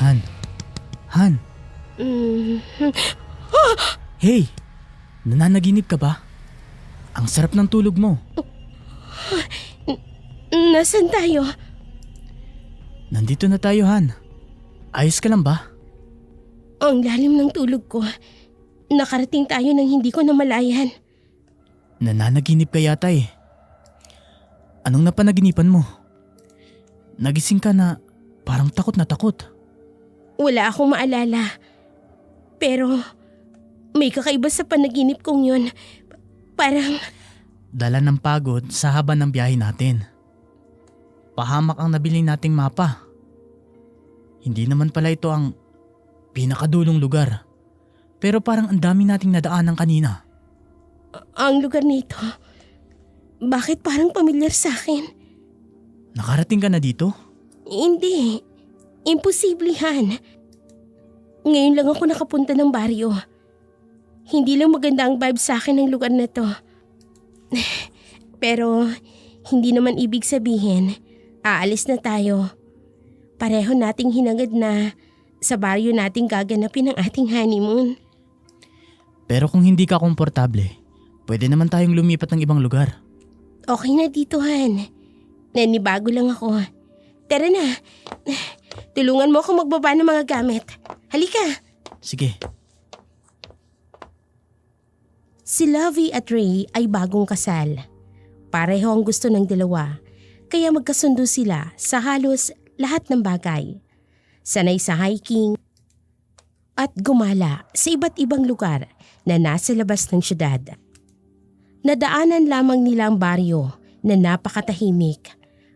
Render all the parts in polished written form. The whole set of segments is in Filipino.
Han? Han? Hey! Nananaginip ka ba? Ang sarap ng tulog mo. Nasaan tayo? Nandito na tayo, Han. Ayos ka lang ba? Ang lalim ng tulog ko. Nakarating tayo nang hindi ko namalayan. Nananaginip ka yata eh. Anong napanaginipan mo? Nagising ka na parang takot na takot. Wala akong maalala. Pero may kakaiba sa panaginip kong yun. Parang Dala ng pagod sa haba ng biyahe natin. Pahamak ang nabili nating mapa. Hindi naman pala ito ang pinakadulong lugar. Pero parang ang dami nating nadaanan kanina. ang lugar nito, bakit parang pamilyar sa akin? Nakarating ka na dito? Hindi. Imposible, Han. Ngayon lang ako nakapunta ng baryo. Hindi lang maganda ang vibe sa akin ng lugar na to. Pero hindi naman ibig sabihin, aalis na tayo. Pareho nating hinangad na sa baryo nating gaganapin ang ating honeymoon. Pero kung hindi ka komportable, pwede naman tayong lumipat ng ibang lugar. Okay na dito, Han. Nanibago lang ako. Tara na. Tulungan mo ako magbaba ng mga gamit. Halika. Sige. Si Lovey at Ray ay bagong kasal. Pareho ang gusto ng dalawa, kaya magkasundo sila sa halos lahat ng bagay. Sanay sa hiking at gumala sa iba't ibang lugar na nasa labas ng syudad. Nadaanan lamang nila ang baryo na napakatahimik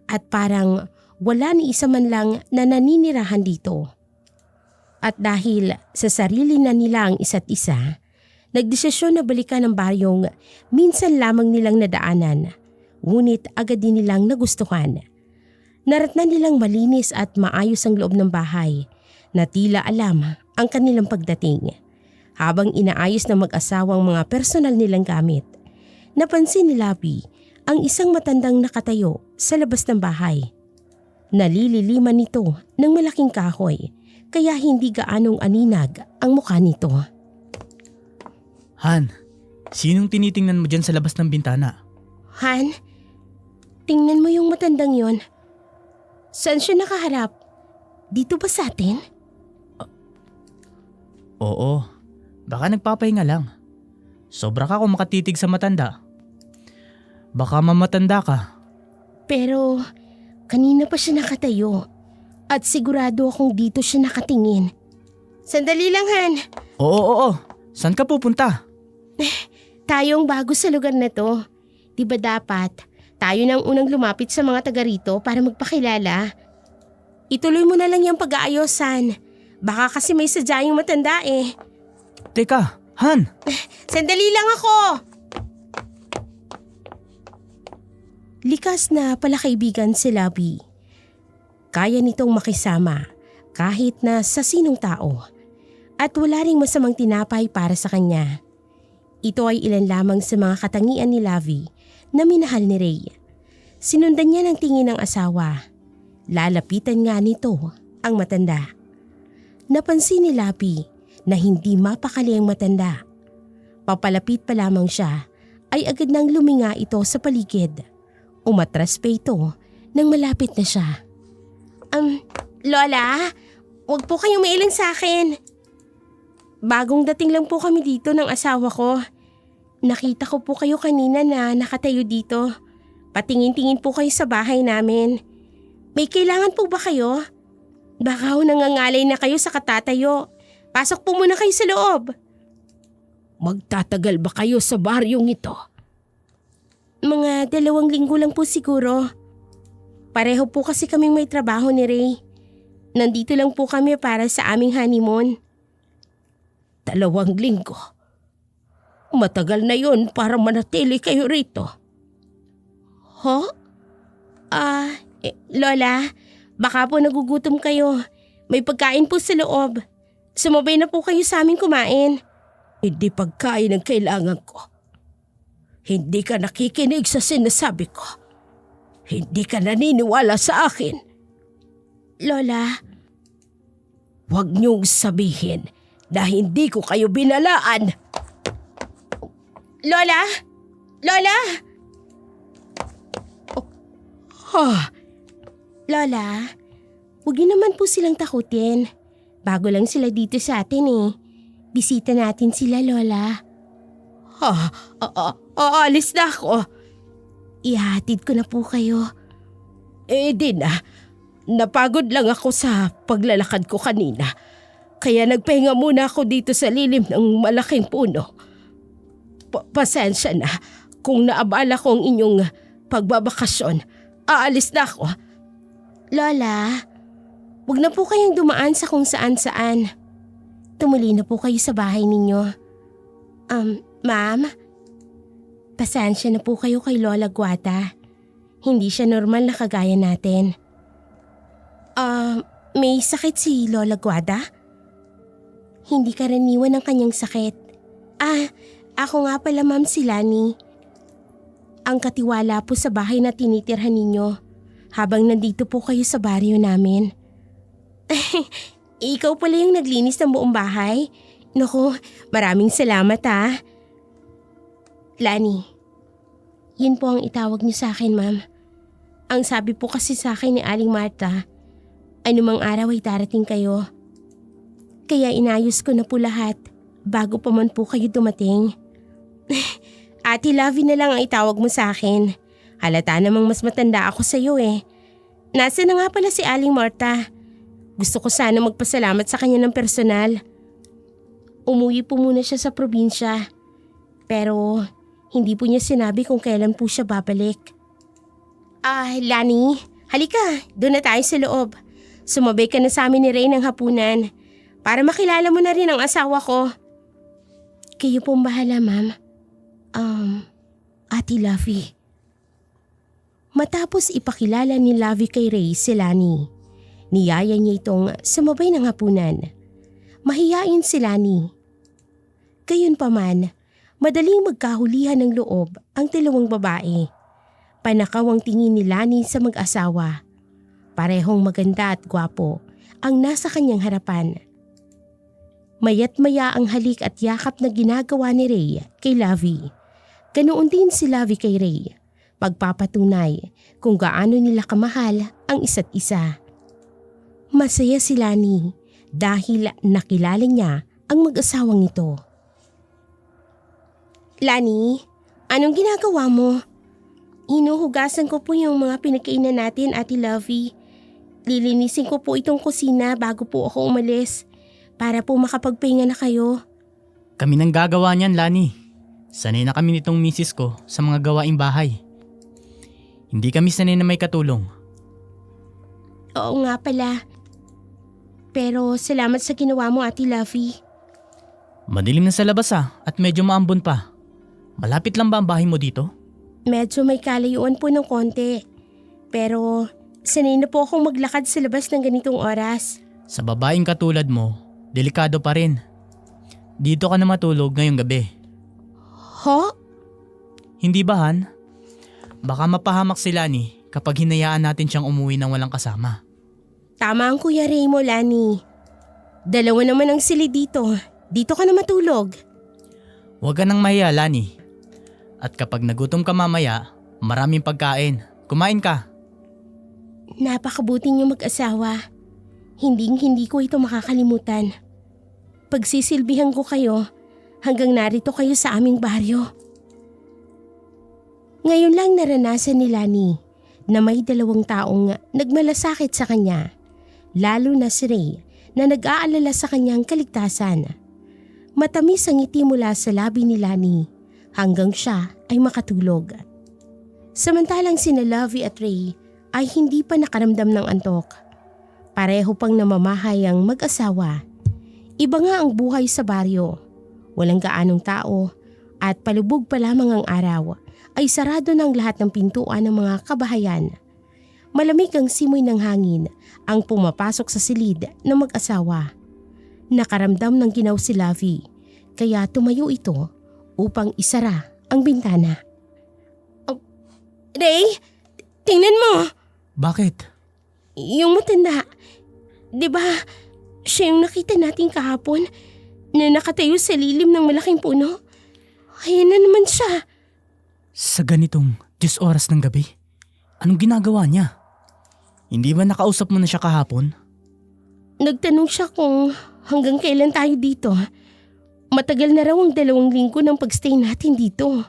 at parang wala ni isa man lang na naninirahan dito. At dahil sa sarili na nila ang isa't isa, nagdesisyon na balikan ang baryong minsan lamang nilang nadaanan, ngunit agad din nilang nagustuhan. Naratnan nilang malinis at maayos ang loob ng bahay na tila alam ang kanilang pagdating. Habang inaayos ng mag-asawang mga personal nilang gamit, napansin ni Lovey ang isang matandang nakatayo sa labas ng bahay. Nalililiman nito ng malaking kahoy kaya hindi gaanong aninag ang mukha nito. Han, sinong tinitingnan mo dyan sa labas ng bintana? Han, tingnan mo yung matandang yon. Saan siya nakaharap? Dito ba sa atin? Oo, baka nagpapahinga lang. Sobra ka kung makatitig sa matanda. Baka mamatanda ka. Pero kanina pa siya nakatayo at sigurado akong dito siya nakatingin. Sandali lang, Han. Oo. Saan ka pupunta? Tayong bago sa lugar na to. Di ba dapat tayo nang unang lumapit sa mga taga rito para magpakilala? Ituloy mo na lang yung pag-aayos, Han. Baka kasi may sadya yung matanda eh. Teka, Han! Sandali lang ako! Likas na pala kaibigan si Lovey. Kaya nitong makisama kahit na sa sinong tao. At wala ring masamang tinapay para sa kanya. Ito ay ilan lamang sa mga katangian ni Lovey na minahal ni Ray. Sinundan niya ng tingin ng asawa. Lalapitan nga nito ang matanda. Napansin ni Lovey na hindi mapakali ang matanda. Papalapit pa lamang siya ay agad nang luminga ito sa paligid. Umatras pa ito nang malapit na siya. Lola, wag po kayong mailang sa akin. Bagong dating lang po kami dito ng asawa ko. Nakita ko po kayo kanina na nakatayo dito. Patingin-tingin po kayo sa bahay namin. May kailangan po ba kayo? Baka ho nangangalay na kayo sa katatayo. Pasok po muna kayo sa loob. Magtatagal ba kayo sa baryong ito? Mga 2 linggo lang po siguro. Pareho po kasi kaming may trabaho ni Ray. Nandito lang po kami para sa aming honeymoon. 2 linggo? Matagal na yun para manatili kayo rito. Ho? Lola, baka po nagugutom kayo. May pagkain po sa loob. Sumabay na po kayo sa amin kumain. Hindi pagkain ang kailangan ko. Hindi ka nakikinig sa sinasabi ko. Hindi ka naniniwala sa akin. Lola, Huwag niyong sabihin na hindi ko kayo binalaan. Lola? Lola? Lola, huwag niyo naman po silang takutin. Bago lang sila dito sa atin eh. Bisita natin sila, Lola. Alis na ako. Ihatid ko na po kayo. Di na. Napagod lang ako sa paglalakad ko kanina. Kaya nagpahinga muna ako dito sa lilim ng malaking puno. Pasensya na kung naabala ko ang inyong pagbabakasyon. Aalis na ako. Lola, huwag na po kayong dumaan sa kung saan-saan. Tumuli na po kayo sa bahay ninyo. Ma'am, pasensya na po kayo kay Lola Guata. Hindi siya normal na kagaya natin. May sakit si Lola Guada? Hindi karaniwan ang kanyang sakit. Ako nga pala ma'am si Lani. Ang katiwala po sa bahay na tinitirhan ninyo habang nandito po kayo sa baryo namin. Ikaw pala yung naglinis ng buong bahay? Naku, maraming salamat ha. Lani, yun po ang itawag niyo sa akin ma'am. Ang sabi po kasi sa akin ni Aling Marta, anumang araw ay darating kayo. Kaya inayos ko na po lahat bago pa man po kayo dumating. Ate Lovey na lang ang itawag mo sa akin. Halata namang mas matanda ako sa iyo eh. Nasa na nga pala si Aling Marta. Gusto ko sana magpasalamat sa kanya ng personal. Umuwi po muna siya sa probinsya. Pero hindi po niya sinabi kung kailan po siya babalik. Lani, halika, doon na tayo sa loob. Sumabay ka na sa amin ni Ray ng hapunan para makilala mo na rin ang asawa ko. Kayo pong bahala, ma'am. Ate Lovey. Matapos ipakilala ni Lovey kay Ray si Lani, niyaya niya itong sumabay ng hapunan. Mahiyain si Lani. Gayunpaman, madaling magkahulihan ng loob ang dalawang babae. Panakaw ang tingin ni Lani sa mag-asawa. Parehong maganda at gwapo ang nasa kanyang harapan. Maya't maya ang halik at yakap na ginagawa ni Ray kay Lovey. Ganoon din si Lovey kay Ray. Pagpapatunay kung gaano nila kamahal ang isa't isa. Masaya si Lani dahil nakilala niya ang mag-asawang ito. Lani, anong ginagawa mo? Hinuhugasan ko po yung mga pinagkainan natin, Ate Lovey. Lilinisin ko po itong kusina bago po ako umalis para po makapagpahinga na kayo. Kami nang gagawa niyan, Lani. Sanay na kami nitong misis ko sa mga gawaing bahay. Hindi kami sanay na may katulong. Oo nga pala. Pero salamat sa ginawa mo, Ate Lovey. Madilim na sa labas at medyo maambon pa. Malapit lang ba ang bahay mo dito? Medyo may kalayuan po ng konti. Pero sanay na po akong maglakad sa labas ng ganitong oras. Sa babaeng katulad mo, delikado pa rin. Dito ka na matulog ngayong gabi. Ho? Hindi ba, Han? Baka mapahamak si Lani kapag hinayaan natin siyang umuwi ng walang kasama. Tama ang Kuya Ray mo, Lani. Dalawa naman ang sili dito. Dito ka na matulog. Huwag ka nang mahiya, Lani. At kapag nagutom ka mamaya, maraming pagkain. Kumain ka. Napakabuti niyo mag-asawa. Hindi ko ito makakalimutan. Pagsisilbihan ko kayo hanggang narito kayo sa aming baryo. Ngayon lang naranasan ni Lani na may 2 taong nagmalasakit sa kanya. Lalo na si Ray na nag-aalala sa kanyang kaligtasan. Matamis ang ngiti mula sa labi ni Lani hanggang siya ay makatulog. Samantalang sina Lovey at Ray ay hindi pa nakaramdam ng antok. Pareho pang namamahay ang mag-asawa. Iba nga ang buhay sa baryo. Walang gaanong tao at palubog pa lamang ang araw ay sarado ng lahat ng pintuan ng mga kabahayan. Malamig ang simoy ng hangin ang pumapasok sa silid ng mag-asawa. Nakaramdam ng ginaw si Lovey kaya tumayo ito upang isara ang bintana. Ray, tingnan mo! Bakit? Yung matanda, di ba Siya yung nakita natin kahapon na nakatayo sa lilim ng malaking puno. Ayan na naman siya. Sa ganitong 10 oras ng gabi, anong ginagawa niya? Hindi ba nakausap mo na siya kahapon? Nagtanong siya kung hanggang kailan tayo dito. Matagal na raw ang 2 linggo ng pagstay natin dito.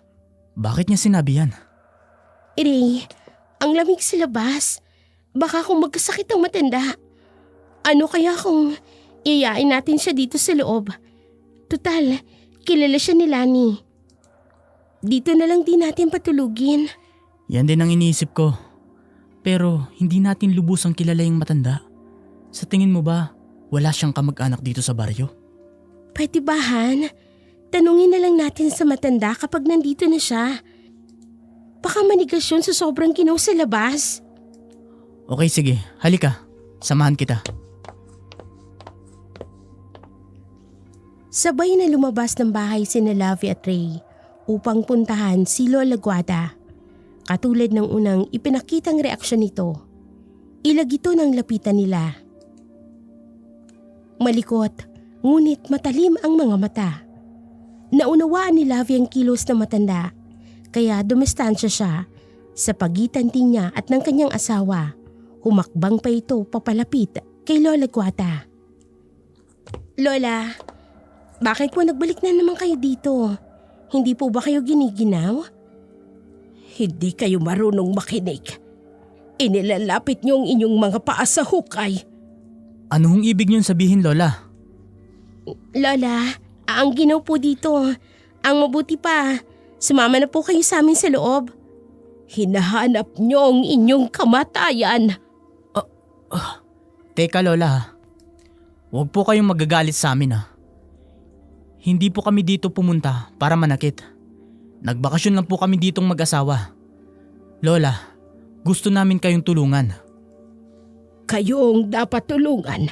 Bakit niya sinabi yan? Ray, ang lamig sa labas. Baka kung magkasakit ang matanda. Ano kaya kung iyayain natin siya dito sa loob? Tutal, kilala siya ni Lani. Dito na lang din natin patulugin. Yan din ang iniisip ko. Pero hindi natin lubusang kilala yung matanda. Sa tingin mo ba, wala siyang kamag-anak dito sa baryo? Pwede ba, Han? Tanungin na lang natin sa matanda kapag nandito na siya. Baka manigas yun sa sobrang ginaw sa labas. Okay, sige. Halika. Samahan kita. Sabay na lumabas ng bahay sina Lovey at Ray upang puntahan si Lola Guada. Katulad ng unang ipinakitang reaksyon nito, ilag ito ng lapitan nila. Malikot, ngunit matalim ang mga mata. Naunawaan ni Lovey ang kilos na matanda, kaya dumistansya siya sa pagitan din niya at ng kanyang asawa. Humakbang pa ito papalapit kay Lola Guada. Lola, bakit po nagbalik na naman kayo dito? Hindi po ba kayo giniginaw? Hindi kayo marunong makinig. Inilalapit niyo ang inyong mga paa sa hukay. Ano hong ibig niyong sabihin, Lola? Lola, ang ginaw po dito. Ang mabuti pa, sumama na po kayo sa amin sa loob. Hinahanap niyo ang inyong kamatayan. Teka, Lola. Huwag po kayong magagalit sa amin, ha. Hindi po kami dito pumunta para manakit. Nagbakasyon lang po kami ditong mag-asawa. Lola, gusto namin kayong tulungan. Kayo ang dapat tulungan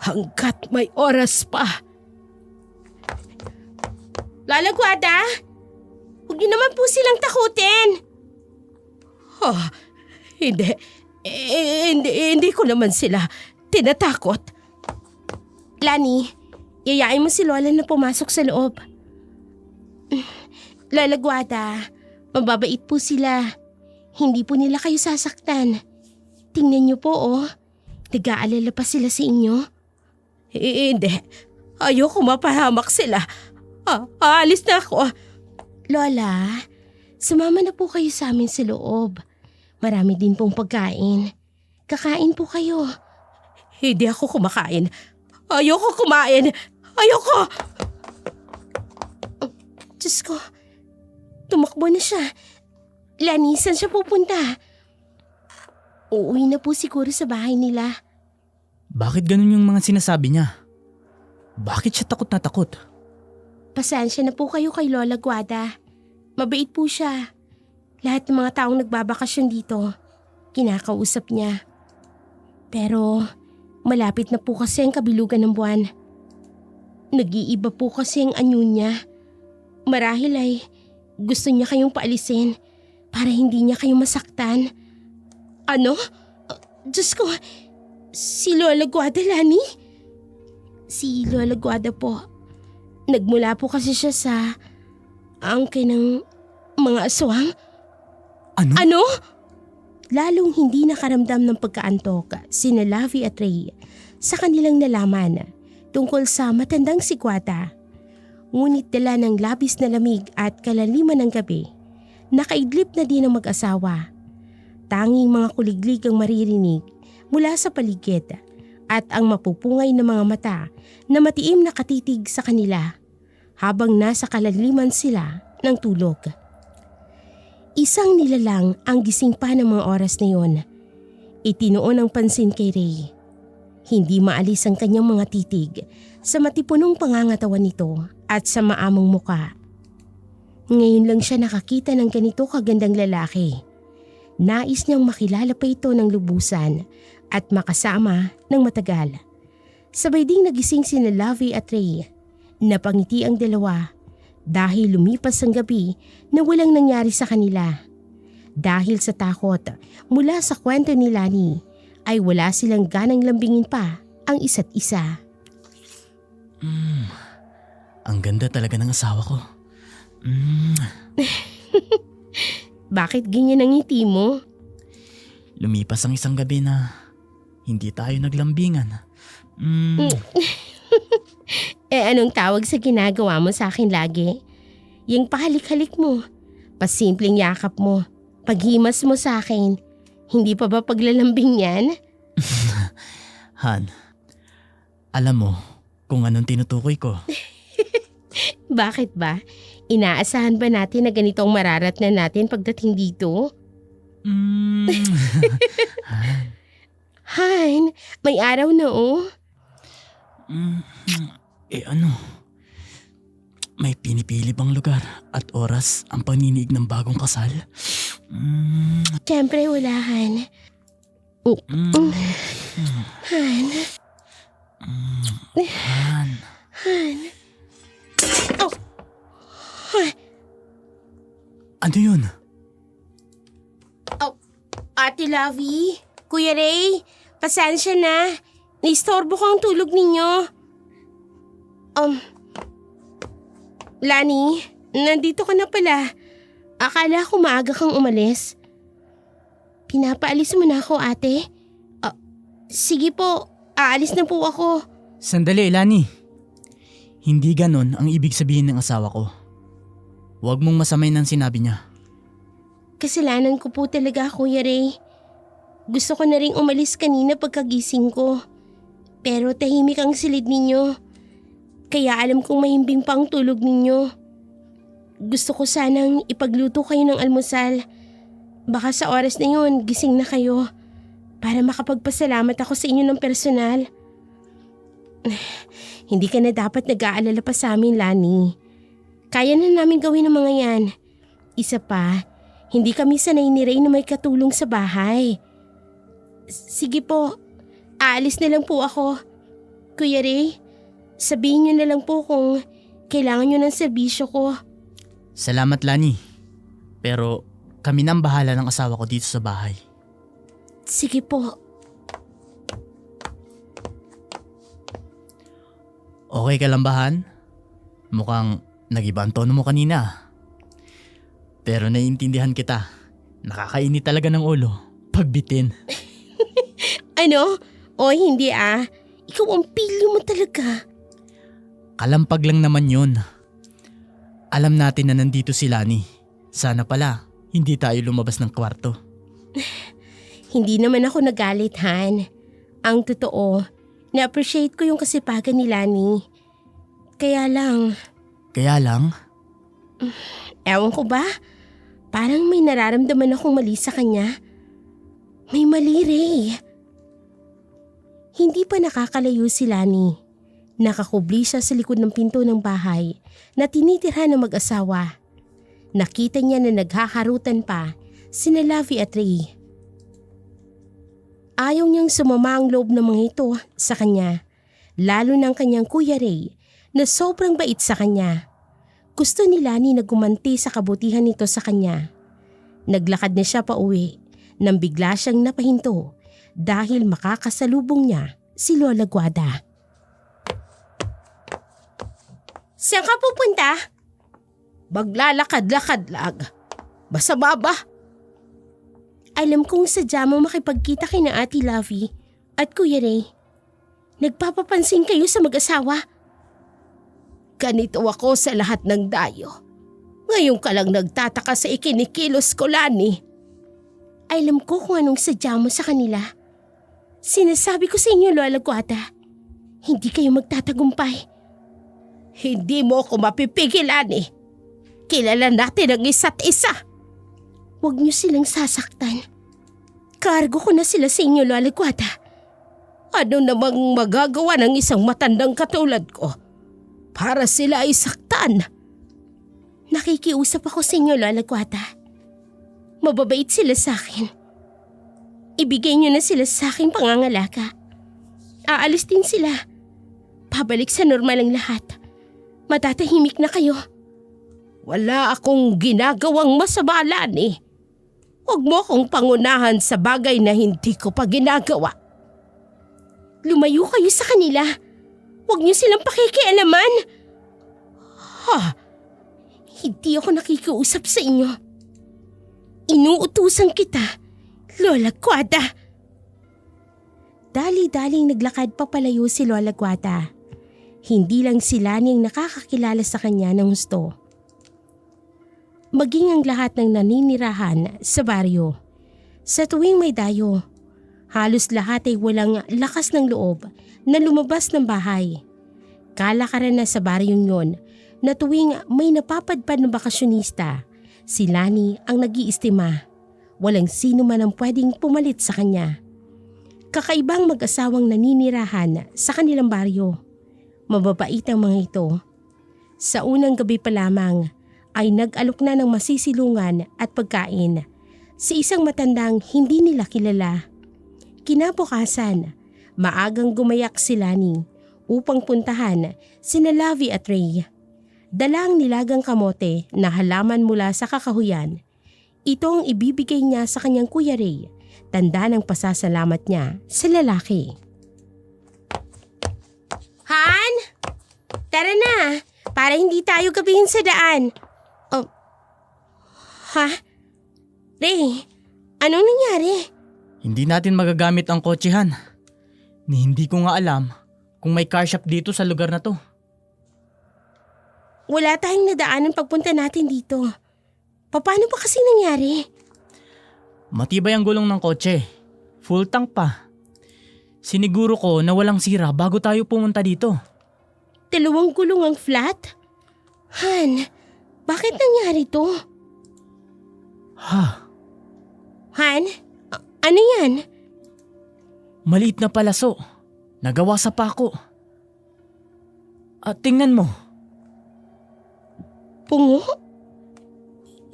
hanggat may oras pa. Lola Guada, huwag niyo naman po silang takutin. Hindi ko naman sila tinatakot. Lani, yayain mo si Lola na pumasok sa loob. Lola Guada, mababait po sila. Hindi po nila kayo sasaktan. Tingnan niyo po nag-aalala pa sila sa inyo. Hindi, ayoko mapahamak sila. Aalis na ako. Lola, sumama na po kayo sa amin sa loob. Marami din pong pagkain. Kakain po kayo. Hindi ako kumakain. Ayoko kumain. Ayoko! Diyos ko, tumakbo na siya. Lani, saan siya pupunta? Uuwi na po siguro sa bahay nila. Bakit ganun yung mga sinasabi niya? Bakit siya takot na takot? Pasensya na po kayo kay Lola Guada. Mabait po siya. Lahat ng mga taong nagbabakasyon dito, kinakausap niya. Pero malapit na po kasi ang kabilugan ng buwan. Nag-iiba po kasi ang anyo niya. Marahil ay gusto niya kayong paalisin para hindi niya kayong masaktan. Ano? Diyos ko, si Lola Guada, Lani? Si Lola Guada po. Nagmula po kasi siya sa angke ng mga aswang. Ano? Lalong hindi nakaramdam ng pagkaantok sina Lovey at Ray sa kanilang nalaman tungkol sa matandang si Guada. Ngunit dala ng labis na lamig at kalaliman ng gabi, nakaidlip na din ang mag-asawa. Tanging mga kuliglig ang maririnig mula sa paligid at ang mapupungay na mga mata na matiim na katitig sa kanila habang nasa kalaliman sila ng tulog. Isang nilalang ang gising pa ng mga oras na yon. Itinuon ang pansin kay Ray. Hindi maalis ang kanyang mga titig sa matipunong pangangatawan nito at sa maamong muka. Ngayon lang siya nakakita ng ganito kagandang lalaki. Nais niyang makilala pa ito ng lubusan at makasama ng matagal. Sabay ding nagising sina Lovey at Ray. Napangiti ang dalawa dahil lumipas ang gabi na walang nangyari sa kanila. Dahil sa takot mula sa kwento ni Lani ay wala silang ganang lambingin pa ang isa't isa. Ang ganda talaga ng asawa ko. Bakit ganyan ang ngiti mo? Lumipas ang isang gabi na hindi tayo naglambingan. Anong tawag sa ginagawa mo sa akin lagi? Yung pahalik-halik mo, pasimpleng yakap mo, paghimas mo sa akin, hindi pa ba paglalambing yan? Han, alam mo kung anong tinutukoy ko. Bakit ba? Inaasahan ba natin na ganitong mararatnan natin pagdating dito? Han, Han, may araw na oh. ano? May pinipili bang lugar at oras ang paniniig ng bagong kasal? Siyempre wala, Han. Han. Han. Han. Oh. Ano yun? Ate Lovey, Kuya Ray, pasensya na. Naistorbo ko ang tulog ninyo. Lani, nandito ka na pala. Akala ko maaga kang umalis. Pinapaalis mo na ako, ate. Sige po, aalis na po ako. Sandali, Lani. Hindi ganon ang ibig sabihin ng asawa ko. Huwag mong masamay ng sinabi niya. Kasalanan ko po talaga, Kuya Ray. Gusto ko na ring umalis kanina pagkagising ko. Pero tahimik ang silid ninyo. Kaya alam kong mahimbing pa ang tulog ninyo. Gusto ko sanang ipagluto kayo ng almusal. Baka sa oras na yun, gising na kayo. Para makapagpasalamat ako sa inyo ng personal. Hindi ka na dapat nag-aalala pa sa amin, Lani. Kaya na namin gawin ang mga yan. Isa pa, hindi kami sanay ni Ray na may katulong sa bahay. Sige po, aalis na lang po ako. Kuya Ray, sabihin niyo na lang po kung kailangan niyo ng serbisyo ko. Salamat, Lani. Pero kami na ang bahala ng asawa ko dito sa bahay. Sige po. Okay ka lang ba, Han? Mukhang nag-iba ang tono mo kanina. Pero naiintindihan kita. Nakakainit talaga ng ulo. Pagbitin. Ano? O hindi ah. Ikaw ang pilyo mo talaga. Kalampag lang naman yun. Alam natin na nandito si Lani. Sana pala, hindi tayo lumabas ng kwarto. Hindi naman ako nagalit, Han. Ang totoo, na-appreciate ko yung kasipagan ni Lani. Kaya lang... Kaya lang? Ewan ko ba? Parang may nararamdaman akong mali sa kanya. May mali, Ray. Hindi pa nakakalayo si Lani. Nakakubli siya sa likod ng pinto ng bahay na tinitirhan ng mag-asawa. Nakita niya na naghaharutan pa sina Lovey at Ray. Ayaw niyang sumama ang loob ng mga ito sa kanya, lalo ng kanyang Kuya Ray na sobrang bait sa kanya. Gusto ni Lani na gumanti sa kabutihan nito sa kanya. Naglakad na siya pa uwi nang bigla siyang napahinto dahil makakasalubong niya si Lola Guada. Saan ka pupunta? Maglalakad-lakad lang. Basta baba. Alam kong sadya mo makipagkita kay na Ate Lovey at Kuya Ray. Nagpapapansin kayo sa mag-asawa. Ganito ako sa lahat ng dayo. Ngayon ka lang nagtataka sa ikinikilos ko, Lani. Alam ko kung anong sadya mo sa kanila. Sinasabi ko sa inyo, Lola Guada, hindi kayo magtatagumpay. Hindi mo ako mapipigil, Lani. Kilala natin ang isa't isa. Huwag niyo silang sasaktan. Kargo ko na sila sa inyo, Lola Guada. Ano namang magagawa ng isang matandang katulad ko para sila ay saktan? Nakikiusap ako sa inyo, Lola Guada. Mababait sila sa akin. Ibigay niyo na sila sa aking pangangalaga. Aalis din sila. Pabalik sa normal ang lahat. Matatahimik na kayo. Wala akong ginagawang masama, Lani. Huwag mo akong pangunahan sa bagay na hindi ko pa ginagawa. Lumayo kayo sa kanila. Huwag niyo silang pakikialaman. Ha? Hindi ako nakikiusap sa inyo. Inuutusan kita, Lola Guada. Dali-daling naglakad papalayo si Lola Guada. Hindi lang sila niyang nakakakilala sa kanya ng husto. Maging ang lahat ng naninirahan sa baryo. Sa tuwing may dayo, halos lahat ay walang lakas ng loob na lumabas ng bahay. Kalakaran na sa baryong yon na tuwing may napapadpad ng bakasyonista, si Lani ang nag-iistima. Walang sino man ang pwedeng pumalit sa kanya. Kakaibang mag-asawang naninirahan sa kanilang baryo. Mababait ang mga ito. Sa unang gabi pa lamang ay nag-alok na ng masisilungan at pagkain sa isang matandang hindi nila kilala. Kinabukasan, maagang gumayak si Lani upang puntahan sina Lavi at Ray. Dala ang nilagang kamote na halaman mula sa kakahuyan. Ito ang ibibigay niya sa kanyang Kuya Ray, tanda ng pasasalamat niya sa lalaki. Han! Tara na, para hindi tayo gabihin sa daan. Oh. Ha? Ray, anong nangyari? Hindi natin magagamit ang kotsehan. Ni hindi ko nga alam kung may car shop dito sa lugar na to. Wala tayong nadaanan pagpunta natin dito. Paano ba kasi nangyari? Matibay ang gulong ng kotse. Full tank pa. Siniguro ko na walang sira bago tayo pumunta dito. 2 gulong ang flat? Han, bakit nangyari to? Ha? Han, ano yan? Maliit na palaso. Nagawa sa pako. At tingnan mo. Pungo?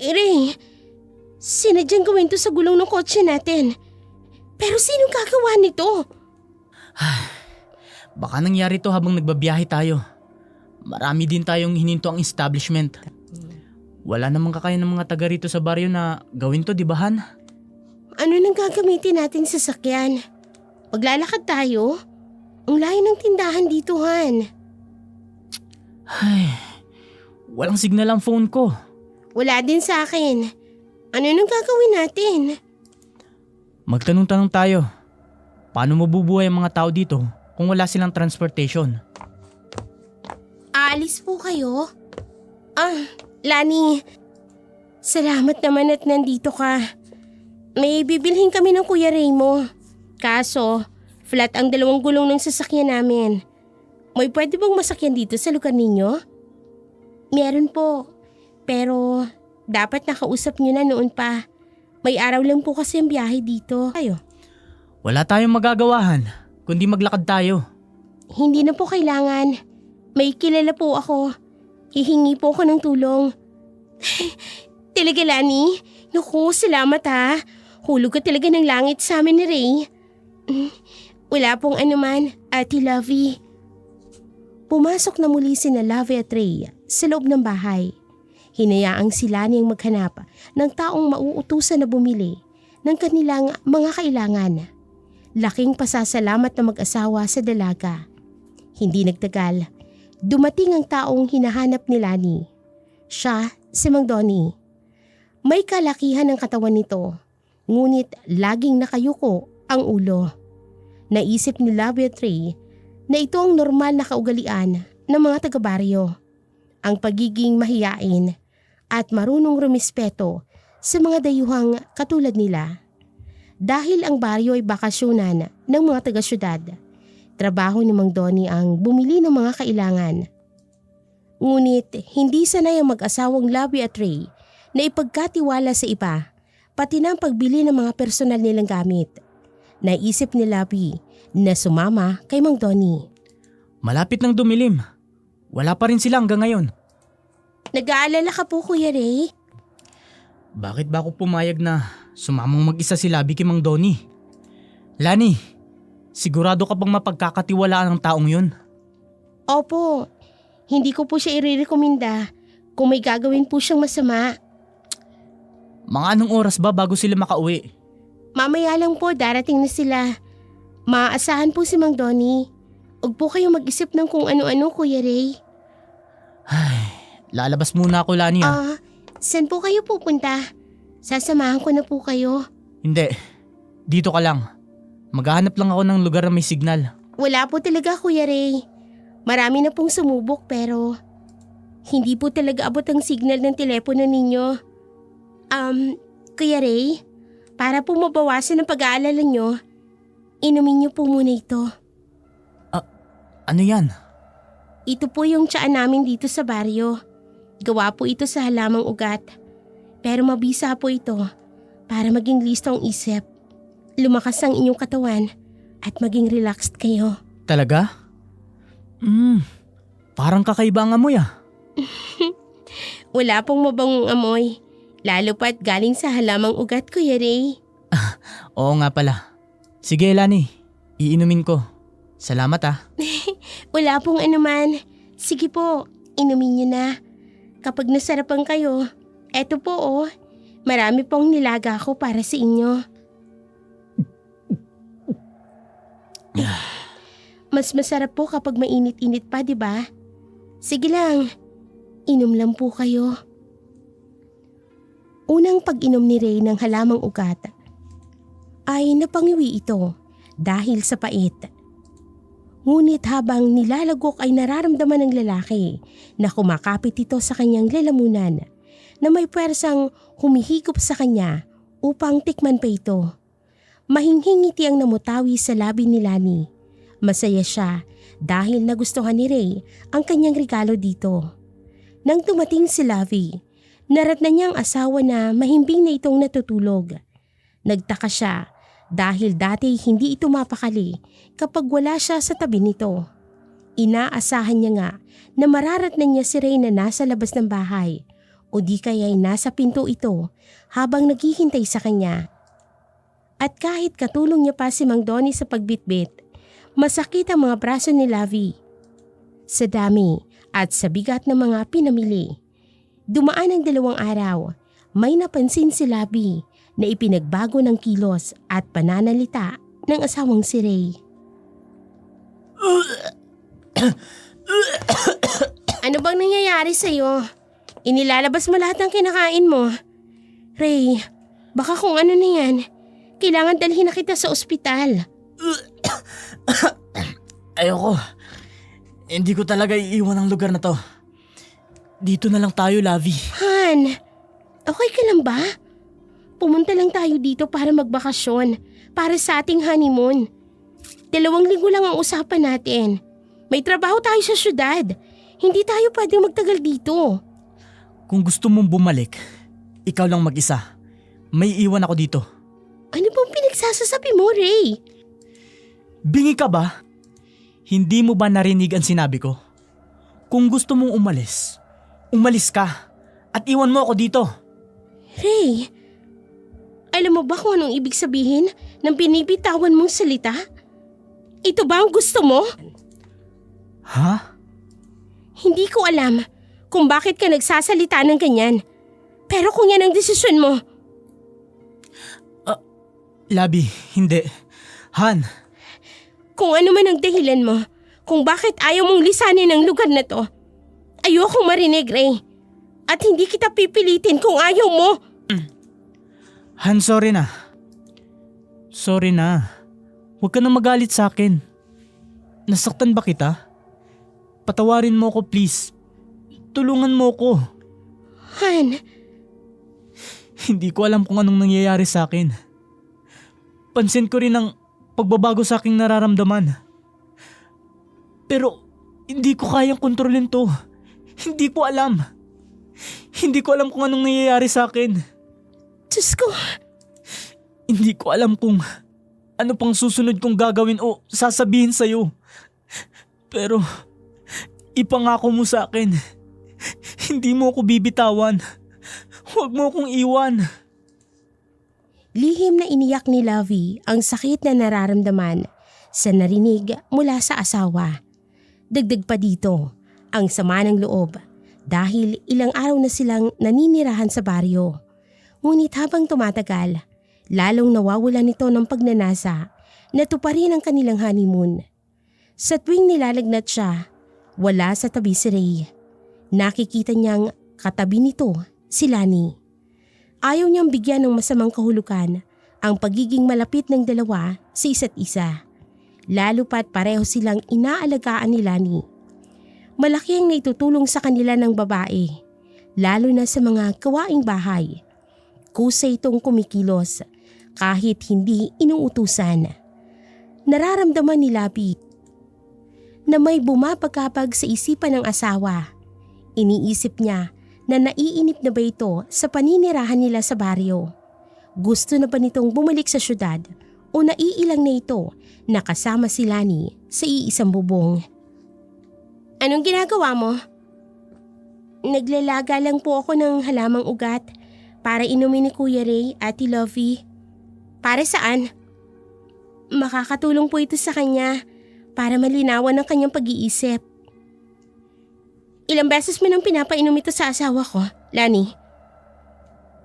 Ray, sinadyang gawin to sa gulong ng kotse natin. Pero sinong gagawa nito? Baka nangyari to habang nagbabiyahe tayo. Marami din tayong hininto ang establishment. Wala namang kakaya ng mga taga rito sa baryo na gawin to, di ba Han? Ano nang gagamitin nating sasakyan? Maglalakad tayo? Ang layo ng tindahan dito, Han. Ay, walang signal ang phone ko. Wala din sa akin. Ano nang gagawin natin? Magtanong-tanong tayo. Paano mabubuhay ang mga tao dito kung wala silang transportation? Aalis po kayo? Lani. Salamat naman at nandito ka. May bibilhin kami ng Kuya Ray mo. Kaso, flat ang 2 gulong ng sasakyan namin. May pwede bang masakyan dito sa lugar ninyo? Meron po. Pero dapat nakausap nyo na noon pa. May araw lang po kasi ang biyahe dito. Kayo? Wala tayong magagawahan kundi maglakad tayo. Hindi na po kailangan. May kilala po ako. Hihingi po ako ng tulong. Talaga, Lani? Naku, salamat ha. Hulog ka talaga ng langit sa amin ni Ray. Wala pong anuman, Ate Lovey. Pumasok na muli sina Lovey at Ray sa loob ng bahay. Hinayaang sila niyang maghanap ng taong mauutusan na bumili ng kanilang mga kailangan. Laking pasasalamat na mag-asawa sa dalaga. Hindi nagtagal, dumating ang taong hinahanap ni Lani. Siya si Mang Donnie. May kalakihan ng katawan nito, ngunit laging nakayuko ang ulo. Naisip ni Lovey at Ray na ito ang normal na kaugalian ng mga taga-baryo. Ang pagiging mahiyain at marunong rumispeto sa mga dayuhang katulad nila. Dahil ang baryo ay bakasyonan ng mga taga-syudad, trabaho ni Mang Donnie ang bumili ng mga kailangan. Ngunit hindi sanay ang mag-asawang Lovey at Ray na ipagkatiwala sa iba, pati na ang pagbili ng mga personal nilang gamit. Naisip ni Lovey na sumama kay Mang Donnie. Malapit nang dumilim. Wala pa rin sila hanggang ngayon. Nag-aalala ka po, Kuya Ray? Bakit ba ako pumayag na sumamang mag-isa si Labi kay Mang Donnie? Lani, sigurado ka bang mapagkakatiwalaan ng taong yun? Opo, hindi ko po siya irerekomenda kung may gagawin po siyang masama. Mga anong oras ba bago sila makauwi? Mamaya lang po, darating na sila. Maaasahan po si Mang Donnie. Huwag po kayo mag-isip ng kung ano-ano, Kuya Ray. Lalabas muna ako, Lani ah. Saan po kayo pupunta? Sasamahan ko na po kayo. Hindi. Dito ka lang. Maghahanap lang ako ng lugar na may signal. Wala po talaga, Kuya Ray. Marami na pong sumubok pero hindi po talaga abot ang signal ng telepono ninyo. Kuya Ray, para po mabawasan ang pag-aalala nyo, inumin niyo po muna ito. Ano yan? Ito po yung tiyaan namin dito sa baryo. Gawa po ito sa halamang ugat. Pero mabisa po ito para maging listo ang isip. Lumakas ang inyong katawan at maging relaxed kayo. Talaga? Parang kakaiba ang amoy ah. Wala pong mabangong amoy. Lalo pa't galing sa halamang ugat, Kuya Ray. Oo nga pala. Sige, Lani. Iinumin ko. Salamat ah. Wala pong anuman. Sige po, inumin niyo na. Kapag nasarapan kayo, eto po oh, marami pong nilaga ko para sa inyo. Mas masarap po kapag mainit-init pa, di ba? Sige lang, inom lang po kayo. Unang pag-inom ni Ray ng halamang ugat ay napangiwi ito dahil sa pait. Ngunit habang nilalagok ay nararamdaman ng lalaki na kumakapit ito sa kanyang lalamunan na may pwersang humihigop sa kanya upang tikman pa ito. Mahinghing ngiti ang namutawi sa labi ni Lani. Masaya siya dahil nagustuhan ni Ray ang kanyang regalo dito. Nang dumating si Lavi, naratnan niyang asawa na mahimbing na itong natutulog. Nagtaka siya dahil dati hindi ito mapakali kapag wala siya sa tabi nito. Inaasahan niya nga na mararatnan niya si Ray na nasa labas ng bahay o di kaya'y nasa pinto ito habang naghihintay sa kanya. At kahit katulong niya pa si Mang Donnie sa pagbitbit, masakit ang mga braso ni Lavi. Sa dami at sa bigat ng mga pinamili, dumaan ang 2 araw, may napansin si Lavi na ipinagbago ng kilos at pananalita ng asawang si Ray. Ano bang nangyayari sa'yo? Inilalabas mo lahat ng kinakain mo. Ray, baka kung ano na yan, kailangan dalhin na kita sa ospital. Ayoko. Hindi ko talaga iiwan ang lugar na to. Dito na lang tayo, Lavi. Han, okay ka lang ba? Pumunta lang tayo dito para magbakasyon, para sa ating honeymoon. 2 linggo lang ang usapan natin. May trabaho tayo sa syudad. Hindi tayo pwedeng magtagal dito. Kung gusto mong bumalik, ikaw lang mag-isa. May iwan ako dito. Ano bang pinagsasasabi mo, Ray? Bingi ka ba? Hindi mo ba narinig ang sinabi ko? Kung gusto mong umalis, umalis ka at iwan mo ako dito. Ray, alam mo ba kung anong ibig sabihin ng binibitawan mong salita? Ito ba ang gusto mo? Ha? Hindi ko alam kung bakit ka nagsasalita ng ganyan. Pero kung yan ang desisyon mo. Labi, hindi. Han. Kung ano man ang dahilan mo, kung bakit ayaw mong lisanin ang lugar na to, ayokong marinig, Ray. At hindi kita pipilitin kung ayaw mo. Han, sorry na. Sorry na. Huwag ka na magalit sa akin. Nasaktan ba kita? Patawarin mo ko, please. Tulungan mo ko. Han, Hindi ko alam kung anong nangyayari sa akin. Pansin ko rin ang pagbabago sa aking nararamdaman. Pero hindi ko kayang kontrolin to. Hindi ko alam. Hindi ko alam kung anong nangyayari sa akin. Diyos ko. Hindi ko alam kung ano pang susunod kong gagawin o sasabihin sa'yo. Pero ipangako mo sa akin. Hindi mo ako bibitawan. Huwag mo akong iwan. Lihim na iniyak ni Lavi ang sakit na nararamdaman sa narinig mula sa asawa. Dagdag pa dito ang sama ng loob dahil ilang araw na silang naninirahan sa baryo. Ngunit habang tumatagal, lalong nawawalan nito ng pagnanasa na tuparin ang kanilang honeymoon. Sa tuwing nilalagnat siya, wala sa tabi si Ray. Nakikita niyang katabi nito si Lani. Ayaw niyang bigyan ng masamang kahulugan ang pagiging malapit ng dalawa sa isa't isa. Lalo pat pareho silang inaalagaan ni Lani. Malaki ang naitutulong sa kanila ng babae, lalo na sa mga gawaing bahay. Kusa itong kumikilos kahit hindi inuutusan. Nararamdaman ni Labi na may bumabagabag sa isipan ng asawa. Iniisip niya na naiinip na ba ito sa paninirahan nila sa baryo. Gusto na ba nitong bumalik sa syudad o naiilang na ito na kasama si Lani sa iisang bubong? Anong ginagawa mo? Naglalaga lang po ako ng halamang ugat para inumin ni Kuya Ray, Ate Lovey. Para saan? Makakatulong po ito sa kanya para malinawan ang kanyang pag-iisip. Ilang beses mo nang pinapainom ito sa asawa ko, Lani?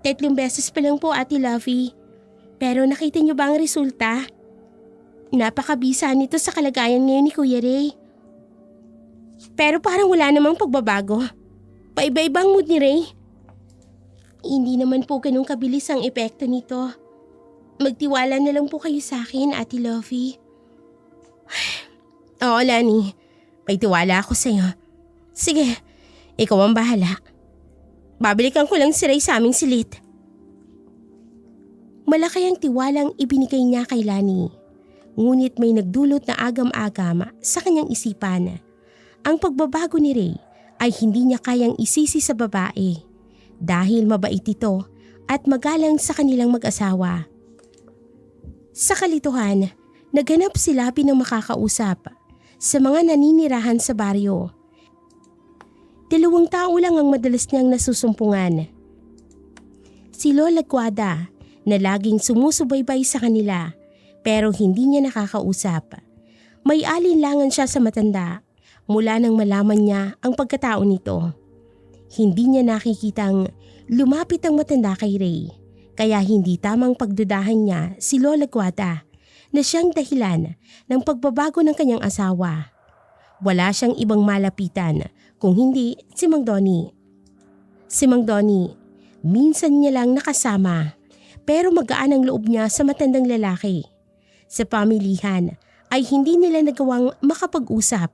3 beses pa lang po, Ate Lovey. Pero nakita niyo ba ang resulta? Napakabisa nito sa kalagayan ngayon ni Kuya Ray. Pero parang wala namang pagbabago. Paiba-ibang mood ni Ray. Hindi naman po ganun kabilis ang epekto nito. Magtiwala na lang po kayo sa akin, Ate Lovey. Oo, Lani. May tiwala ako sa'yo. Sige, ikaw ang bahala. Babalikan ko lang si Ray sa aming silit. Malaki ang tiwalang ibinigay niya kay Lani. Ngunit may nagdulot na agam-agam sa kanyang isipan. Ang pagbabago ni Ray ay hindi niya kayang isisi sa babae dahil mabait ito at magalang sa kanilang mag-asawa. Sa kalituhan, naghanap si Labi ng makakausap sa mga naninirahan sa baryo. 2 tao lang ang madalas niyang nasusumpungan. Si Lola Guada na laging sumusubaybay sa kanila pero hindi niya nakakausap. May alinlangan siya sa matanda mula nang malaman niya ang pagkatao nito. Hindi niya nakikitang lumapit ang matanda kay Ray, kaya hindi tamang pagdudahan niya si Lola Guada na siyang dahilan ng pagbabago ng kanyang asawa. Wala siyang ibang malapitan kung hindi si Mang Donnie. Si Mang Donnie, minsan niya lang nakasama pero magaan ang loob niya sa matandang lalaki. Sa pamilihan ay hindi nila nagawang makapag-usap.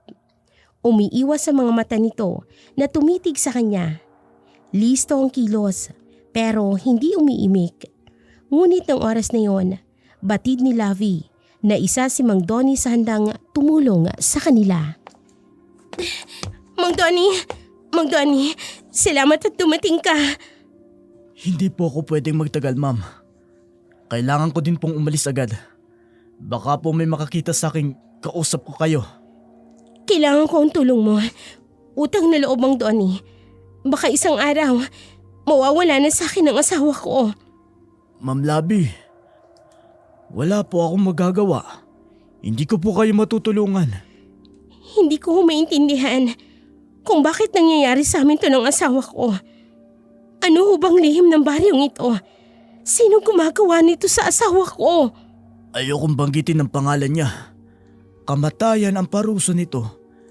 Umiiwas sa mga mata nito na tumitig sa kanya. Listo ang kilos pero hindi umiimik. Ngunit ng oras na yon, batid ni Lavi na isa si Mang Donnie sa handang tumulong sa kanila. Mang Donnie, salamat at dumating ka. Hindi po ako pwedeng magtagal, ma'am. Kailangan ko din pong umalis agad. Baka po may makakita sa aking kausap ko kayo. Kailangan ko ang tulong mo. Utang na loob, Mang Donnie. Baka isang araw, mawawala na sa akin ang asawa ko. Ma'am Labi, wala po akong magagawa. Hindi ko po kayo matutulungan. Hindi ko maintindihan kung bakit nangyayari sa amin to ng asawa ko. Ano ho bang lihim ng baryong ito? Sino gumagawa nito sa asawa ko? Ayokong banggitin ang pangalan niya. Kamatayan ang parusa nito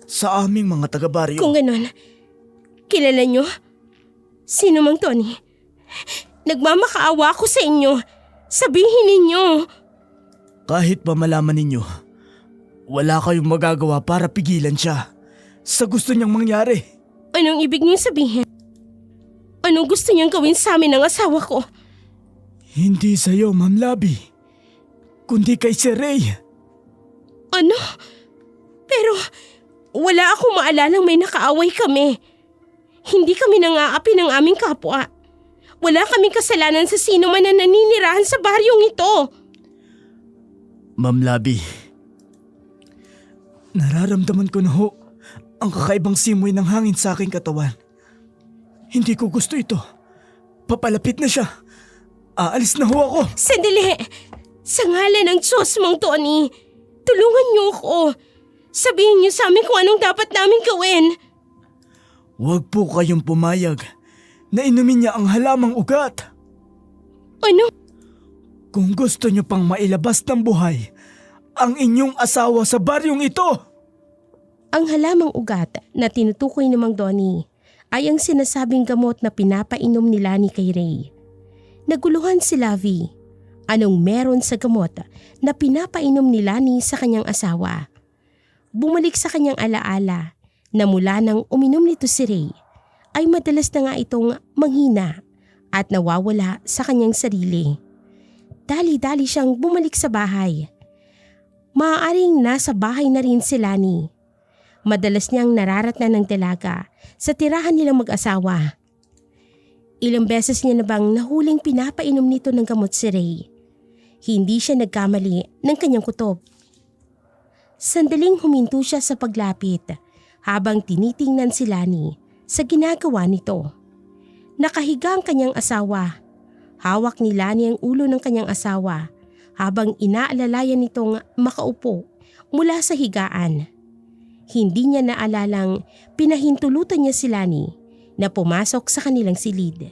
sa aming mga taga-baryo. Kung ganon, kilala nyo? Sino Mang Tony? Nagmamakaawa ako sa inyo. Sabihin ninyo. Kahit pa malaman ninyo, wala kayong magagawa para pigilan siya sa gusto niyang mangyari. Anong ibig niyong sabihin? Anong gusto niyang gawin sa amin ng asawa ko? Hindi sa'yo, Ma'am Labi, kundi kay Sir Ray. Ano? Pero wala akong maalalang may nakaaway kami. Hindi kami nangaapi ng aming kapwa. Wala kaming kasalanan sa sino man na naninirahan sa baryong ito. Ma'am Labi, nararamdaman ko na ho ang kakaibang simoy ng hangin sa aking katawan. Hindi ko gusto ito. Papalapit na siya. Aalis na ho ako. Sandali! Sa ngalan ng Diyos, Mang Tony, tulungan niyo ako. Sabihin niyo sa amin kung anong dapat namin gawin. Huwag po kayong pumayag na inumin niya ang halamang ugat. Ano? Kung gusto niyo pang mailabas ng buhay ang inyong asawa sa baryong ito. Ang halamang ugat na tinutukoy ni Mang Donnie ay ang sinasabing gamot na pinapainom ni Lani kay Ray. Naguluhan si Lavi. Anong meron sa gamot na pinapainom ni Lani sa kanyang asawa? Bumalik sa kanyang alaala na mula nang uminom nito si Ray ay madalas na nga itong manghina at nawawala sa kanyang sarili. Dali-dali siyang bumalik sa bahay. Maaaring nasa bahay na rin si Lani. Madalas niyang nararatnan ng dalaga sa tirahan nilang mag-asawa. Ilang beses niya na bang nahuling pinapainom nito ng gamot si Ray. Hindi siya nagkamali ng kanyang kutob. Sandaling huminto siya sa paglapit habang tinitingnan si Lani sa ginagawa nito. Nakahiga ang kanyang asawa. Hawak ni Lani ang ulo ng kanyang asawa habang inaalalayan nitong makaupo mula sa higaan. Hindi niya naalalang pinahintulutan niya si Lani na pumasok sa kanilang silid.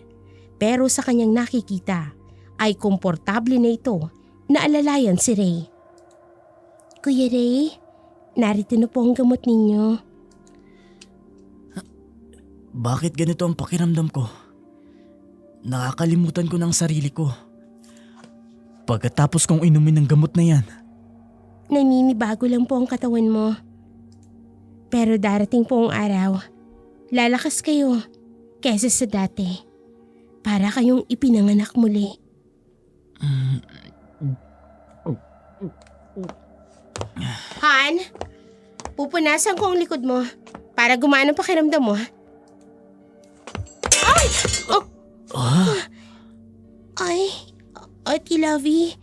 Pero sa kanyang nakikita ay komportable na ito na alalayan si Ray. Kuya Ray, narito na po ang gamot ninyo. Bakit ganito ang pakiramdam ko? Nakakalimutan ko ng sarili ko. Pagkatapos kong inumin ng gamot na yan. Naninibago lang po ang katawan mo. Pero darating po ang araw, lalakas kayo kesa sa dati. Para kayong ipinanganak muli. Han, pupunasan ko ang likod mo para gumana ang pakiramdam mo. Ay! Ay, Ate Lovey,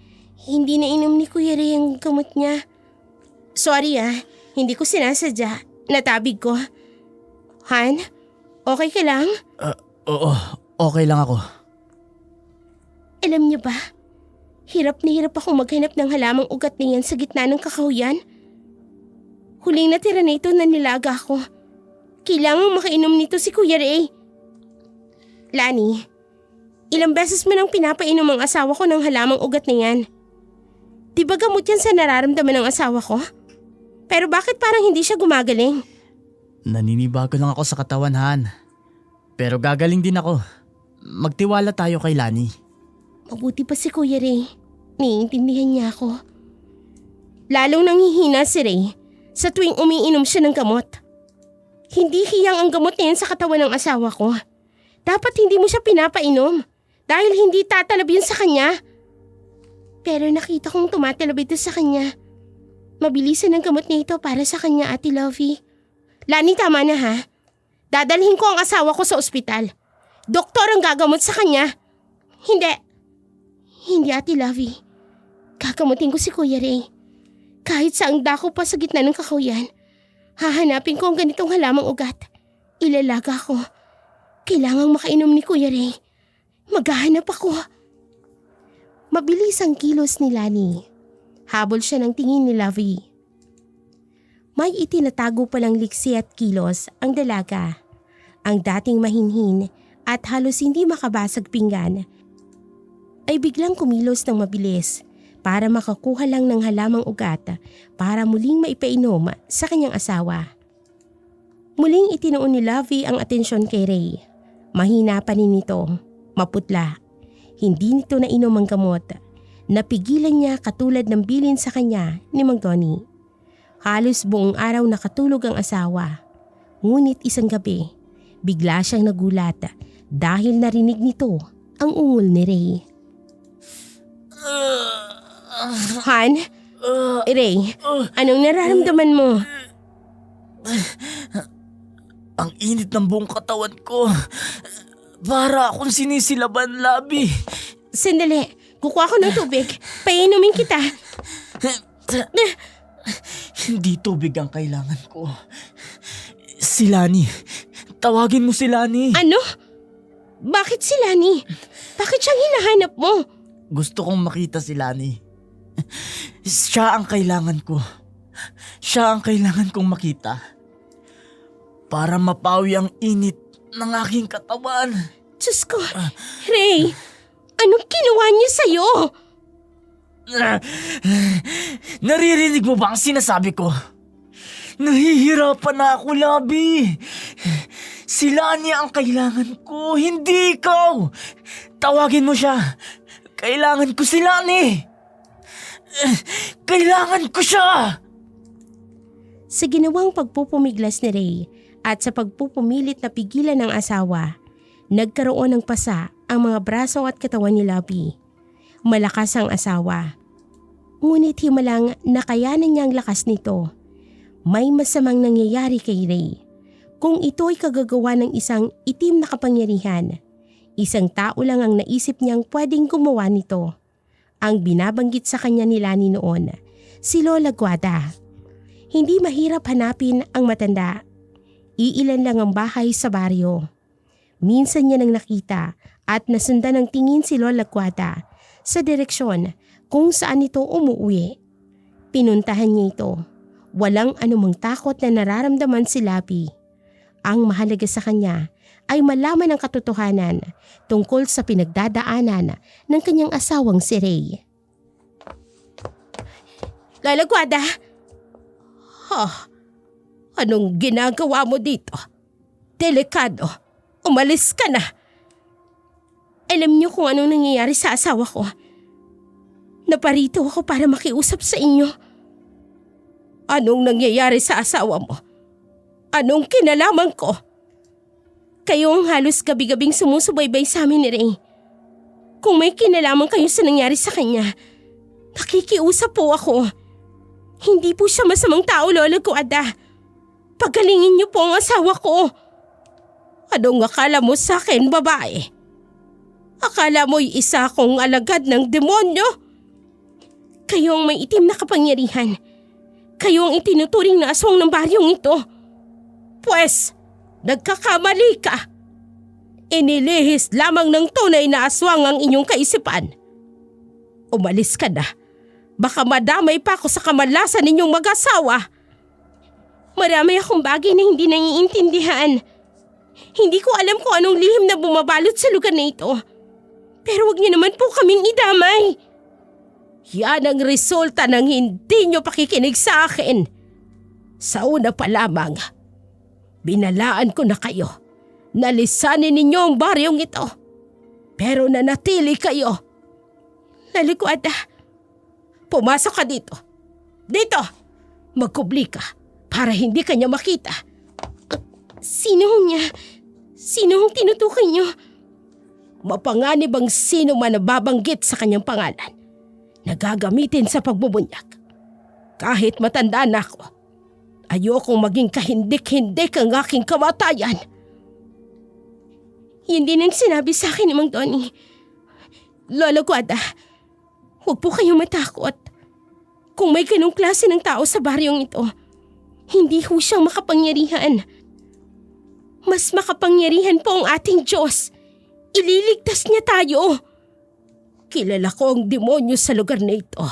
hindi na inom ni Kuya Ray ang gamot niya. Sorry hindi ko sinasadya. Natabig ko. Han, okay ka lang? Oo, okay lang ako. Alam niyo ba, hirap na hirap akong maghanap ng halamang ugat na yan sa gitna ng kakahuyan. Huling natira na ito na nilaga ko. Kailangang makainom nito si Kuya Ray. Lani, ilang beses mo nang pinapainom ang asawa ko ng halamang ugat na yan. Di ba gamot yan sa nararamdaman ng asawa ko? Pero bakit parang hindi siya gumagaling? Naninibago lang ako sa katawan, Han. Pero gagaling din ako. Magtiwala tayo kay Lani. Mabuti pa si Kuya Ray. Niintindihan niya ako. Lalong nanghihina si Ray sa tuwing umiinom siya ng gamot. Hindi hiyang ang gamot na yan sa katawan ng asawa ko. Dapat hindi mo siya pinapainom dahil hindi tatalab yun sa kanya. Pero nakita kong tumatalab ito sa kanya. Mabilisan ang gamot na ito para sa kanya, Ate Lovey. Lani, tama na ha. Dadalhin ko ang asawa ko sa ospital. Doktor ang gagamot sa kanya. Hindi, Ate Lovey. Gagamutin ko si Kuya Ray. Kahit saang dako pa sa gitna ng kakahuyan, hahanapin ko ang ganitong halamang ugat. Ilalaga ko. Kailangang makainom ni Kuya Ray. Maghahanap ako. Mabilis ang kilos ni Lani. Habol siya ng tingin ni Lovey. May itinatago palang liksi at kilos ang dalaga. Ang dating mahinhin at halos hindi makabasag pinggan ay biglang kumilos ng mabilis para makakuha lang ng halamang ugat para muling maipainom sa kanyang asawa. Muling itinuon ni Lovey ang atensyon kay Ray. Mahina pa rin nito, maputla. Hindi nito nainom ang gamot. Napigilan niya katulad ng bilin sa kanya ni Mang Donnie. Halos buong araw nakatulog ang asawa. Ngunit isang gabi, bigla siyang nagulat dahil narinig nito ang ungol ni Ray. Han? Ray, anong nararamdaman mo? Ang init ng buong katawan ko. Para akong sinisilaban, Labi. Sandali, kukuha ko ng tubig. Painumin kita. Hindi tubig ang kailangan ko. Si Lani. Tawagin mo si Lani. Ano? Bakit si Lani? Bakit siyang hinahanap mo? Gusto kong makita si Lani. Siya ang kailangan ko. Siya ang kailangan kong makita. Para mapawi ang init ng aking katawan. Diyos ko, Ray, anong ginawa niya sa'yo? Naririnig mo ba ang sinasabi ko? Nahihirapan na ako, Labi. Si Lani ang kailangan ko, hindi ikaw. Tawagin mo siya. Kailangan ko si Lani. Kailangan ko siya. Sa ginawang pagpupumiglas ni Ray at sa pagpupumilit na pigilan ng asawa, nagkaroon ng pasa ang mga braso at katawan ni Labi. Malakas ang asawa. Ngunit himalang nakayanan niya ang lakas nito. May masamang nangyayari kay Ray. Kung ito ay kagagawa ng isang itim na kapangyarihan, isang tao lang ang naisip niyang pwedeng gumawa nito. Ang binabanggit sa kanya ni Lani noon, si Lola Guada. Hindi mahirap hanapin ang matanda. Iilan lang ang bahay sa baryo. Minsan niya nang nakita at nasundan ng tingin si Lola Guada sa direksyon kung saan ito umuwi. Pinuntahan niya ito. Walang anumang takot na nararamdaman si Labi. Ang mahalaga sa kanya ay malaman ang katotohanan tungkol sa pinagdadaanan ng kanyang asawang si Ray. Lola Guada! Anong ginagawa mo dito? Delikado. Umalis ka na. Alam niyo kung anong nangyayari sa asawa ko. Naparito ako para makiusap sa inyo. Anong nangyayari sa asawa mo? Anong kinalaman ko? Kayo ang halos gabi-gabing sumusubaybay sa amin ni Ray. Kung may kinalaman kayo sa nangyari sa kanya, nakikiusap po ako. Hindi po siya masamang tao, Lola Guada. Pagalingin niyo po ang asawa ko. Anong akala mo sa akin, babae? Akala mo'y isa akong alagad ng demonyo? Kayo ang may itim na kapangyarihan. Kayo ang itinuturing na aswang ng baryong ito. Pwes, nagkakamali ka. Inilihis lamang ng tunay na aswang ang inyong kaisipan. Umalis ka na. Baka madamay pa ako sa kamalasan ninyong mag-asawa. Marami akong bagay na hindi naiintindihan. Hindi ko alam kung anong lihim na bumabalot sa lugar na ito. Pero wag niyo naman po kaming idamay. Yan ang resulta ng hindi niyo pakikinig sa akin. Sa una pa lamang, binalaan ko na kayo. Nalisanin ninyo ang baryong ito. Pero nanatili kayo. Lola Guada, pumasok ka dito. Dito! Magkubli ka para hindi kanya makita. Sino niya? Sino ang tinutukoy niyo? Mapanganib ang sino man na babanggit sa kanyang pangalan na gagamitin sa pagbubunyag. Kahit matanda na ako, ayokong maging kahindik-hindik ang aking kamatayan. Yan din ang sinabi sa akin ni Mang Donnie. Lola Guada, huwag po kayong matakot. Kung may ganong klase ng tao sa baryong ito, hindi ho siyang makapangyarihan. Mas makapangyarihan po ang ating Diyos. Ililigtas niya tayo. Kilala ko ang demonyo sa lugar na ito.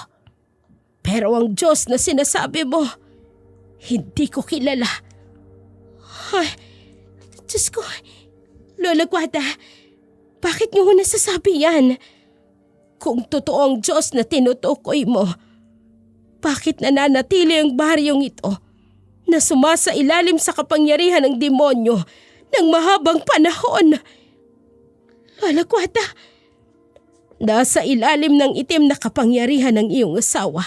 Pero ang Diyos na sinasabi mo, hindi ko kilala. Ay, Diyos ko, Lola Guada, bakit niyo ho nasasabi yan? Kung totoo ang Diyos na tinutukoy mo, bakit nananatili ang baryong ito na sumasailalim sa kapangyarihan ng demonyo ng mahabang panahon? Lola Guada, nasa ilalim ng itim na kapangyarihan ng iyong asawa.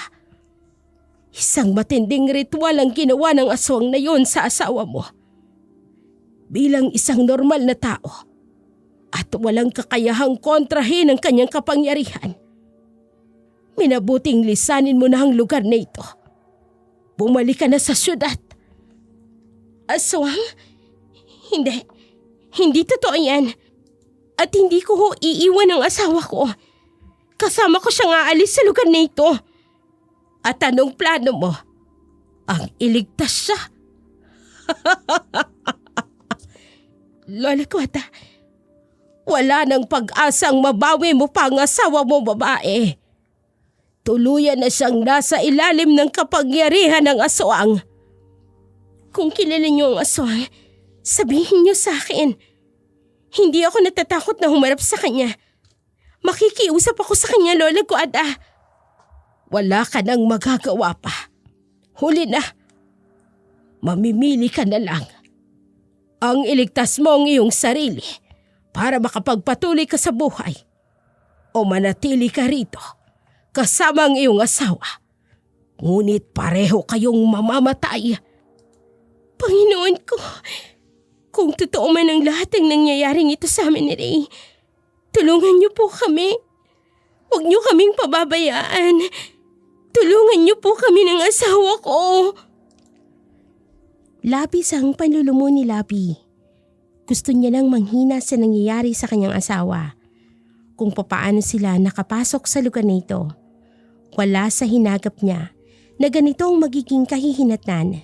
Isang matinding ritual ang ginawa ng aswang na yon sa asawa mo. Bilang isang normal na tao at walang kakayahang kontrahin ang kanyang kapangyarihan, minabuting lisanin mo na ang lugar na ito. Bumalik ka na sa syudad. Aswang? Hindi totoo yan. At hindi ko ho iiwan ang asawa ko. Kasama ko siyang aalis sa lugar na ito. At anong plano mo? Ang iligtas siya? Lola Guada, wala nang pag-asang mabawi mo pa ang asawa mo, babae. Tuluyan na siyang nasa ilalim ng kapangyarihan ng aswang. Kung kilala niyo ang aswang, sabihin niyo sa akin. Hindi ako natatakot na humarap sa kanya. Makikiusap ako sa kanya, Lola Guada. Wala ka nang magagawa pa. Huli na. mamimili ka na lang. Ang iligtas mo ang iyong sarili para makapagpatuloy ka sa buhay o manatili ka rito kasama ang iyong asawa. Ngunit pareho kayong mamamatay. Panginoon ko, kung totoo man ang lahat ng nangyayaring ito sa amin ni Ray, tulungan niyo po kami. Huwag niyo kaming pababayaan. Tulungan niyo po kami ng asawa ko. Labis ang panlulumo ni Labi. Gusto niya nang manghina sa nangyayari sa kanyang asawa. Kung papaano sila nakapasok sa lugar na ito. Wala sa hinagap niya na ganito ang magiging kahihinatnan.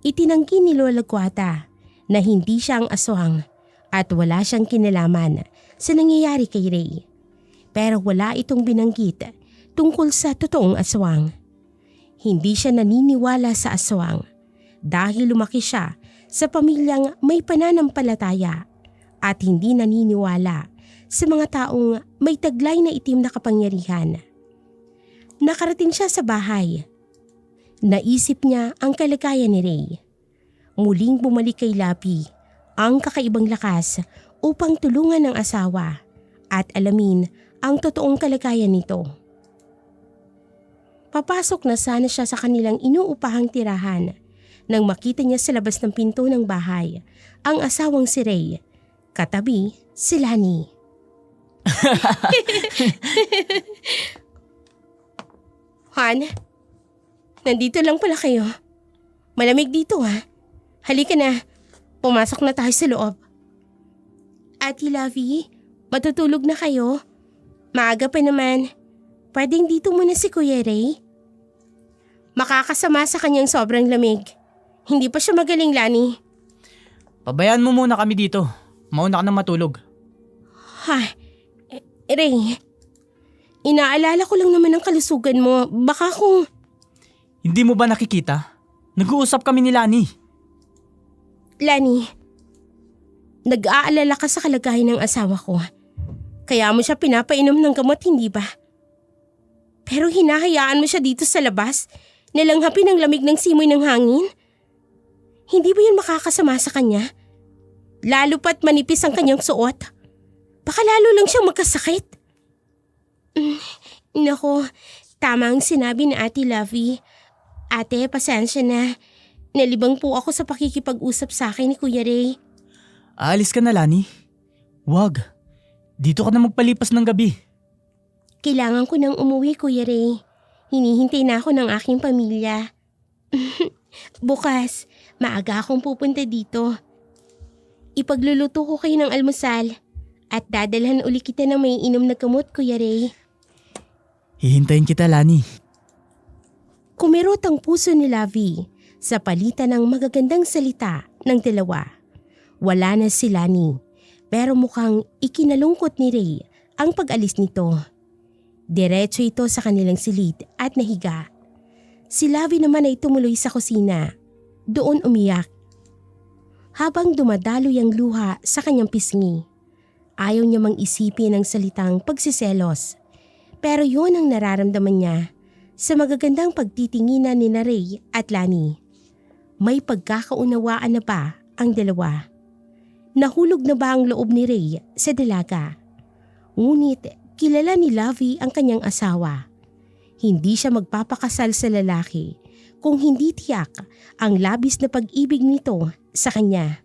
Itinanggi ni Lola Guata na hindi siya ang aswang at wala siyang kinalaman sa nangyayari kay Ray. Pero wala itong binanggit tungkol sa totoong aswang. Hindi siya naniniwala sa aswang dahil lumaki siya sa pamilyang may pananampalataya at hindi naniniwala sa mga taong may taglay na itim na kapangyarihan. Nakarating siya sa bahay. Naisip niya ang kalagayan ni Ray. Muling bumalik kay Labi ang kakaibang lakas upang tulungan ang asawa at alamin ang totoong kalagayan nito. Papasok na sana siya sa kanilang inuupahang tirahan nang makita niya sa labas ng pinto ng bahay ang asawang si Ray, katabi si Lani. Han, nandito lang pala kayo. Malamig dito ha. Halika na, pumasok na tayo sa loob. Ate Lavi, matutulog na kayo? Maaga pa naman. Pwedeng dito muna si Kuya Ray? Makakasama sa kanyang sobrang lamig. Hindi pa siya magaling, Lani. Pabayaan mo muna kami dito. Mauna ka na matulog. Ha? Ray, inaalala ko lang naman ang kalusugan mo. Baka kung... Hindi mo ba nakikita? Nag-uusap kami ni Lani. Lani, nag-aalala ka sa kalagayan ng asawa ko. Kaya mo siya pinapainom ng gamot, hindi ba? Pero hinahayaan mo siya dito sa labas, nalanghapin ang lamig ng simoy ng hangin? Hindi ba yun makakasama sa kanya? Lalo pa't manipis ang kanyang suot. Baka lalo lang siyang magkasakit. Nako, tama ang sinabi ni Ate Lovey. Ate, pasensya na. Nalibang po ako sa pakikipag-usap sa akin ni Kuya Ray. Aalis ka na, Lani. Wag. Dito ka na magpalipas ng gabi. Kailangan ko nang umuwi, Kuya Ray. Hinihintay na ako ng aking pamilya. Bukas, maaga akong pupunta dito. Ipagluluto ko kayo ng almusal at dadalhan uli kita ng may inom na gamot, Kuya Ray. Hihintayin kita, Lani. Kumirot ang puso ni Lavi sa palitan ng magagandang salita ng dalawa. Wala na si Lani, pero mukhang ikinalungkot ni Ray ang pag-alis nito. Diretso ito sa kanilang silid at nahiga. Si Lavi naman ay tumuloy sa kusina. Doon umiyak. Habang dumadaloy ang luha sa kanyang pisngi, ayaw niya mang isipin ang salitang pagsiselos. Pero yun ang nararamdaman niya sa magagandang pagtitinginan ni Ray at Lani. May pagkakaunawaan na ba ang dalawa? Nahulog na ba ang loob ni Ray sa dalaga? Ngunit kilala ni Lavi ang kanyang asawa. Hindi siya magpapakasal sa lalaki kung hindi tiyak ang labis na pag-ibig nito sa kanya.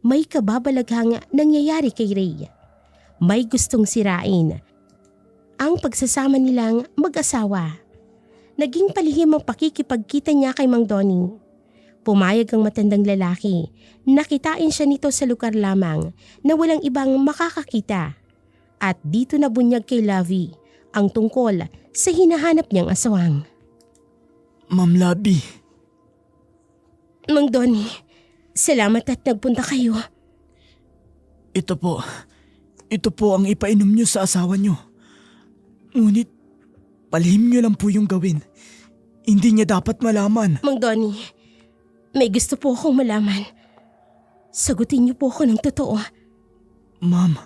May kababalaghang nangyayari kay Ray. May gustong sirain ang pagsasama nilang mag-asawa. Naging palihim ang pakikipagkita niya kay Mang Donnie. Pumayag ang matandang lalaki. Nakitain siya nito sa lugar lamang na walang ibang makakakita. At dito nabunyag kay Lavi ang tungkol sa hinahanap niyang aswang. Ma'am Labi. Mang Donnie, salamat at nagpunta kayo. Ito po ang ipainom niyo sa asawa niyo. Ngunit palihim niyo lang po yung gawin. Hindi niya dapat malaman. Mang Donnie, may gusto po akong malaman. Sagutin niyo po ako ng totoo. Ma'am,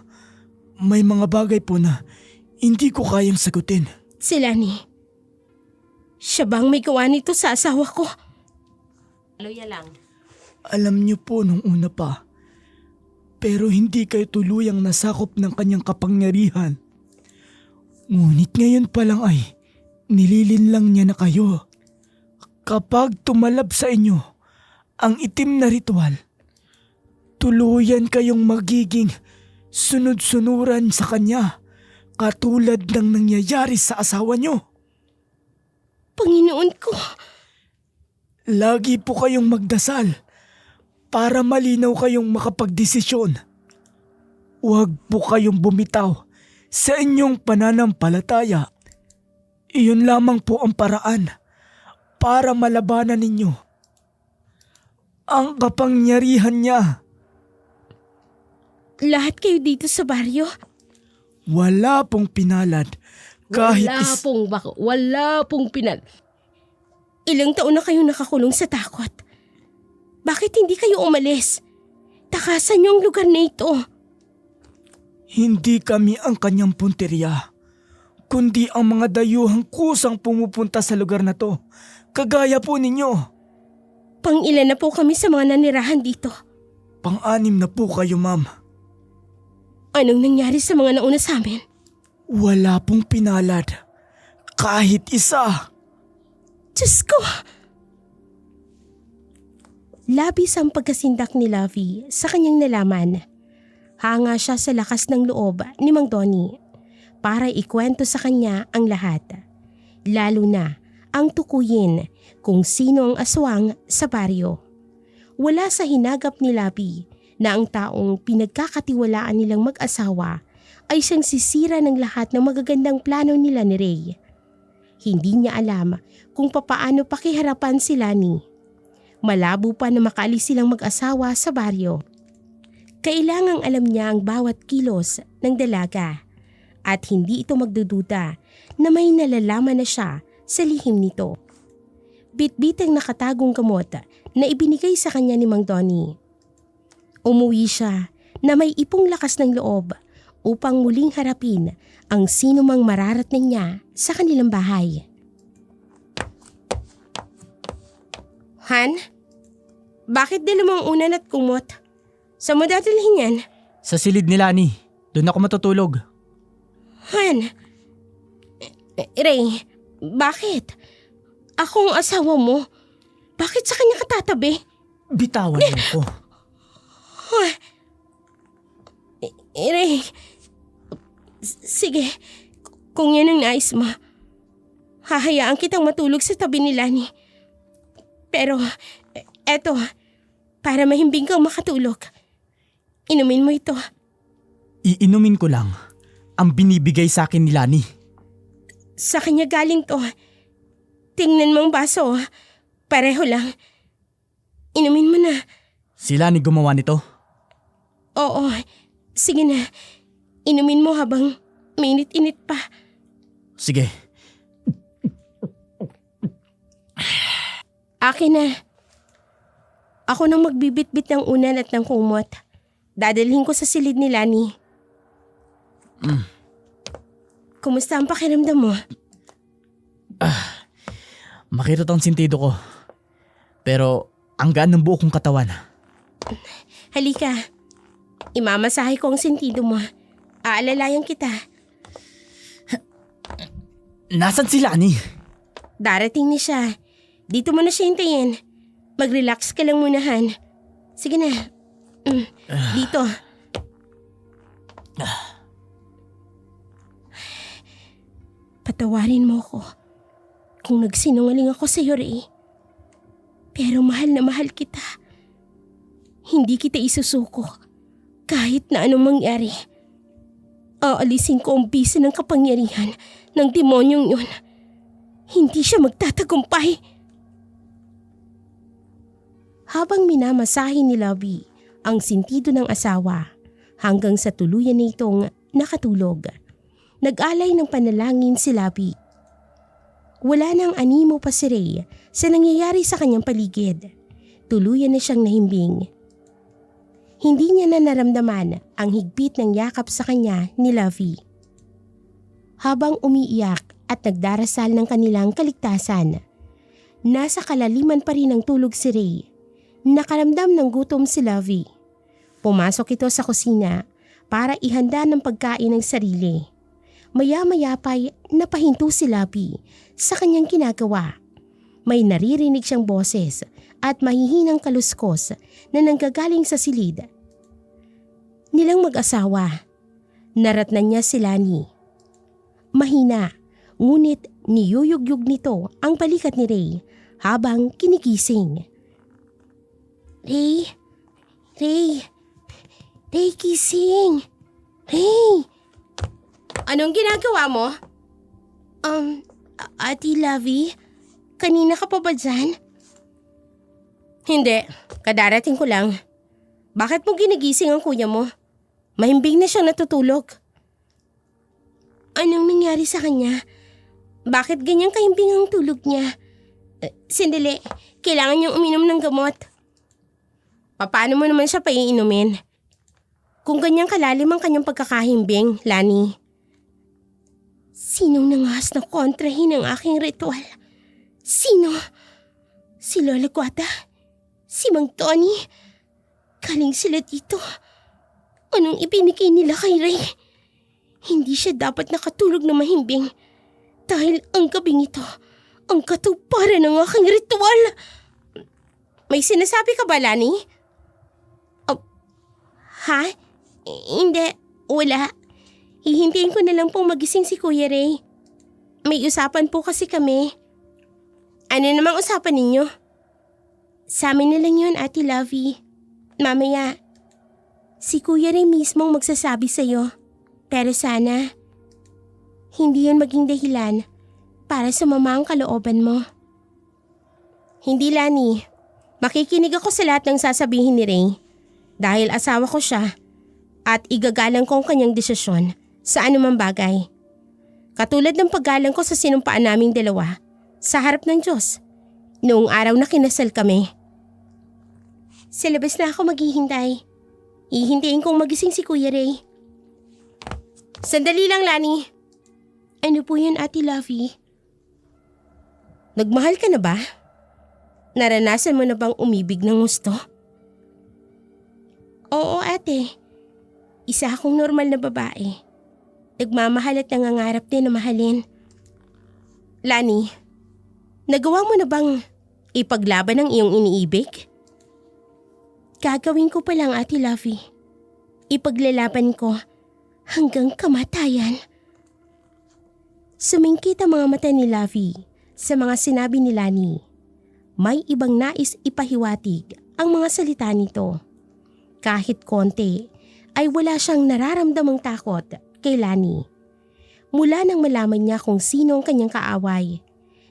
may mga bagay po na hindi ko kayang sagutin. Si Lani, siya bang may gawa nito sa asawa ko? Luya lang. Alam niyo po nung una pa, pero hindi kayo tuluyang nasakop ng kanyang kapangyarihan. Ngunit ngayon pa lang ay nililinlang niya na kayo. Kapag tumalab sa inyo ang itim na ritual, tuluyan kayong magiging sunod-sunuran sa kanya katulad ng nangyayari sa asawa niyo. Panginoon ko, Lagi po kayong magdasal para malinaw kayong makapagdesisyon. Huwag po kayong bumitaw sa inyong pananampalataya. Iyon lamang po ang paraan para malabanan ninyo ang kapangyarihan niya. lahat kayo dito sa baryo. Wala pong pinalad kahit Wala pong pinal. Ilang taon na kayong nakakulong sa takot. Bakit hindi kayo umalis? Takasan niyo ang lugar na ito. Hindi kami ang kanyang punteriya, kundi ang mga dayuhang kusang pumupunta sa lugar na to, kagaya po ninyo. Pang-ilan na po kami sa mga nanirahan dito. Pang-anim na po kayo, ma'am. Anong nangyari sa mga nauna sa amin? Wala pong pinalad. Kahit isa. Diyos ko! Labis ang pagkasindak ni Lovey sa kanyang nalaman. Hanga siya sa lakas ng loob ni Mang Donnie para ikwento sa kanya ang lahat. Lalo na ang tukuyin kung sino ang aswang sa baryo. Wala sa hinagap ni Lovey na ang taong pinagkakatiwalaan nilang mag-asawa ay siyang sisira ng lahat ng magagandang plano nila ni Ray. Hindi niya alam kung papaano pakiharapan si Lani. Malabo pa na makaalis silang mag-asawa sa baryo. Kailangang alam niya ang bawat kilos ng dalaga at hindi ito magdududa na may nalalaman na siya sa lihim nito. Bitbit ang nakatagong gamot na ibinigay sa kanya ni Mang Donnie. Umuwi siya na may ipong lakas ng loob upang muling harapin ang sino mang mararating niya sa kanilang bahay. Han, bakit dala mo ang unan at kumot? Saan mo dadalhin yan? Sa silid ni Lani. Doon ako matutulog. Han, Ray, bakit? Ako ang asawa mo. Bakit sa kanya katatabi? Bitawan mo ko. Ray, sige, kung yan ang nais mo, hahayaan kitang matulog sa tabi ni Lani. Pero, eto, para mahimbing kang makatulog, inumin mo ito. Iinumin ko lang ang binibigay sa akin ni Lani. Sa kanya galing to. Tingnan mo ang baso, pareho lang. Inumin mo na. Si Lani gumawa nito. Oo, sige na. Inumin mo habang mainit-init pa. Sige. Akin na. Ako nang magbibitbit ng unan at ng kumot. Dadalhin ko sa silid ni Lani. Kumusta ang pakiramdam mo? Makirot ang sintido ko. Pero ang gaan ng buo kong katawan. Halika. Imamasahe ko ang sentido mo. Aalalayan kita. Nasaan si Lani? Darating na siya. Dito mo na siya hintayin. Mag-relax ka lang muna, Han. Sige na. Dito. Patawarin mo ko kung nagsinungaling ako sa iyo, Ray. Pero mahal na mahal kita. Hindi kita isusuko kahit na anong mangyari. Aalisin ko ang bisa ng kapangyarihan ng demonyong yun. Hindi siya magtatagumpay. Habang minamasahe ni Lovey ang sintido ng asawa hanggang sa tuluyan na itong nakatulog, nag-alay ng panalangin si Lovey. Wala nang animo pa si Ray sa nangyayari sa kanyang paligid. Tuluyan na siyang nahimbing. Hindi niya na naramdaman ang higpit ng yakap sa kanya ni Lovey. Habang umiiyak at nagdarasal ng kanilang kaligtasan, nasa kalaliman pa rin ng tulog si Ray Nakaramdam ng gutom si Lovey. Pumasok ito sa kusina para ihanda ng pagkain ng sarili. Maya-maya pa'y napahinto si Lovey sa kanyang ginagawa. May naririnig siyang boses at mahihinang kaluskos na nanggagaling sa silid nilang mag-asawa. Naratnan niya si Lani. Mahina, ngunit niyuyugyug nito ang balikat ni Ray habang kinigising. Ray! Ray! Ray, gising! Ray! Anong ginagawa mo? Ate Lovey, kanina ka pa ba dyan? Hindi, kadarating ko lang. Bakit mo ginigising ang kuya mo? Mahimbing na siyang natutulog. Anong nangyari sa kanya? Bakit ganyan kahimbing ang tulog niya? Sandali, kailangan niyang uminom ng gamot. Paano mo naman siya paiinumin? Kung ganyan kalalim ang kanyang pagkakahimbing, Lani. Sinong nangas na kontrahin ang aking ritual? Sino? Si Lola Guata? Si Mang Tony? Galing sila dito. Anong ibinigay nila kay Ray? Hindi siya dapat nakatulog na mahimbing dahil ang gabing ito ang katuparan ng aking ritual. May sinasabi ka ba, Lani? Ha? Hindi, wala. Hihintayin ko na lang pong magising si Kuya Ray. May usapan po kasi kami. Ano namang usapan ninyo? Sa amin na lang yun, Ate Lovey. Mamaya, si Kuya Ray mismong magsasabi sa'yo. Pero sana, hindi yun maging dahilan para sumama ang kalooban mo. Hindi, Lani. Makikinig ako sa lahat ng sasabihin ni Ray. Dahil asawa ko siya at igagalang ko ang kanyang desisyon sa anumang bagay. Katulad ng paggalang ko sa sinumpaan naming dalawa sa harap ng Diyos noong araw na kinasal kami. Sa labas na ako maghihintay. Hihintayin kong magising si Kuya Ray. Sandali lang, Lani. Ano po yun, Ate Lovey? Nagmahal ka na ba? Naranasan mo na bang umibig ng gusto? Oo, ate. Isa akong normal na babae. Nagmamahal at nangangarap din na mahalin. Lani, nagawa mo na bang ipaglaban ang iyong iniibig? Gagawin ko pa lang, Ate Lovey. Ipaglalaban ko hanggang kamatayan. Sumingkit ang mga mata ni Lovey sa mga sinabi ni Lani. May ibang nais ipahiwatig ang mga salita nito. Kahit konti ay wala siyang nararamdamang takot kay Lani. Mula nang malaman niya kung sino ang kanyang kaaway,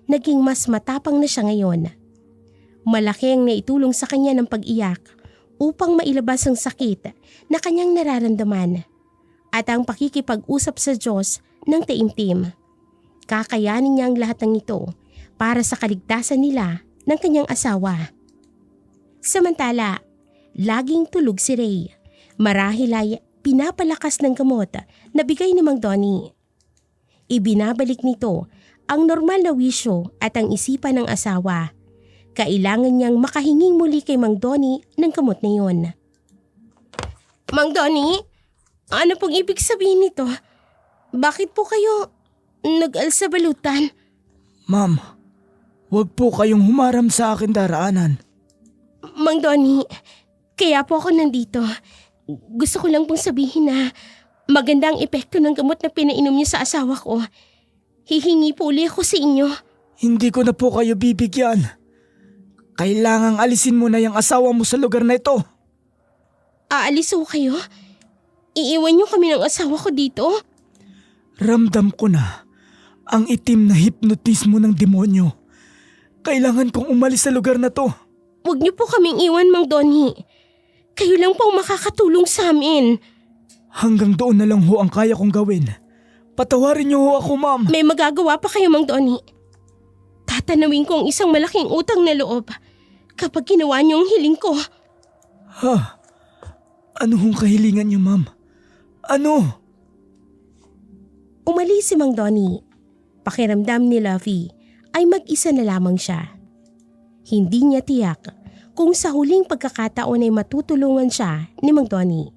naging mas matapang na siya ngayon. Malaki ang naitulong sa kanya ng pag-iyak upang mailabas ang sakit na kanyang nararamdaman at ang pakikipag-usap sa Diyos ng taimtim. Kakayanin niya ang lahat ng ito para sa kaligtasan nila ng kanyang asawa. Samantala, laging tulog si Ray. Marahil ay pinapalakas ng gamot na bigay ni Mang Donnie. Ibinabalik nito ang normal na wisyo at ang isipan ng asawa. Kailangan niyang makahinging muli kay Mang Donnie ng gamot na yun. Mang Donnie, ano pong ibig sabihin nito? Bakit po kayo nag-alsa balutan? Ma'am, wag po kayong humaram sa akin daraanan. Mang Donnie, kaya po ako nandito. Gusto ko lang pong sabihin na maganda ang epekto ng gamot na pinainom niyo sa asawa ko. Hihingi po uli ako sa inyo. Hindi ko na po kayo bibigyan. Kailangang alisin mo na yung asawa mo sa lugar na ito. Aalis ho kayo? Iiwan niyo kami ng asawa ko dito? Ramdam ko na ang itim na hipnotismo ng demonyo. Kailangan kong umalis sa lugar na to. Huwag niyo po kaming iwan, Mang Donnie. Kayo lang po ang makakatulong sa amin. Hanggang doon na lang ho ang kaya kong gawin. Patawarin niyo ho ako, ma'am. May magagawa pa kayo, Mang Donnie. Tatanawin ko ang isang malaking utang na loob kapag ginawa niyo ang hiling ko. Ha? Ano hong kahilingan niyo, ma'am? Ano? Umalis si Mang Donnie. Pakiramdam ni Lovey ay mag-isa na lamang siya. Hindi niya tiyak kung sa huling pagkakataon ay matutulungan siya ni Mang Donnie.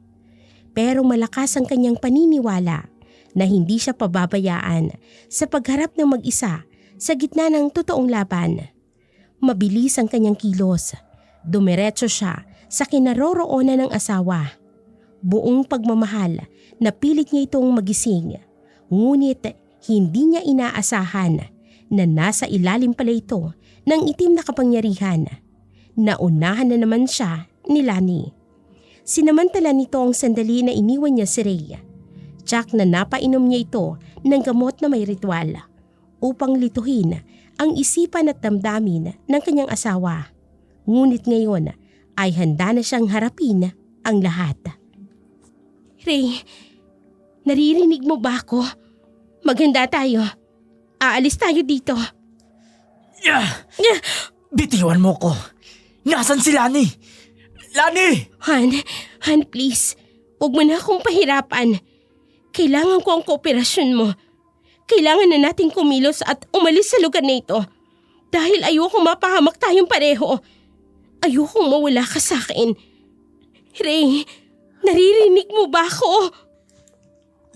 Pero malakas ang kanyang paniniwala na hindi siya pababayaan sa pagharap ng mag-isa sa gitna ng totoong laban. Mabilis ang kanyang kilos. Dumiretso siya sa kinaroroonan ng asawa. Buong pagmamahal na pilit niya itong magising. Ngunit hindi niya inaasahan na nasa ilalim pala ito ng itim na kapangyarihan. Naunahan na naman siya ni Lani. Sinamantala nito ang sandali na iniwan niya si Ray. Tsak na napainom niya ito ng gamot na may ritual upang lituhin ang isipan at damdamin ng kanyang asawa. Ngunit ngayon ay handa na siyang harapin ang lahat. Ray, naririnig mo ba ako? Maganda tayo. Aalis tayo dito. Bitiwan mo ko. Nasaan si Lani? Lani! Han, please. Huwag mo na akong pahirapan. Kailangan ko ang kooperasyon mo. Kailangan na nating kumilos at umalis sa lugar na ito. Dahil ayokong mapahamak tayong pareho. Ayokong mawala ka sa akin. Ray, naririnig mo ba ako?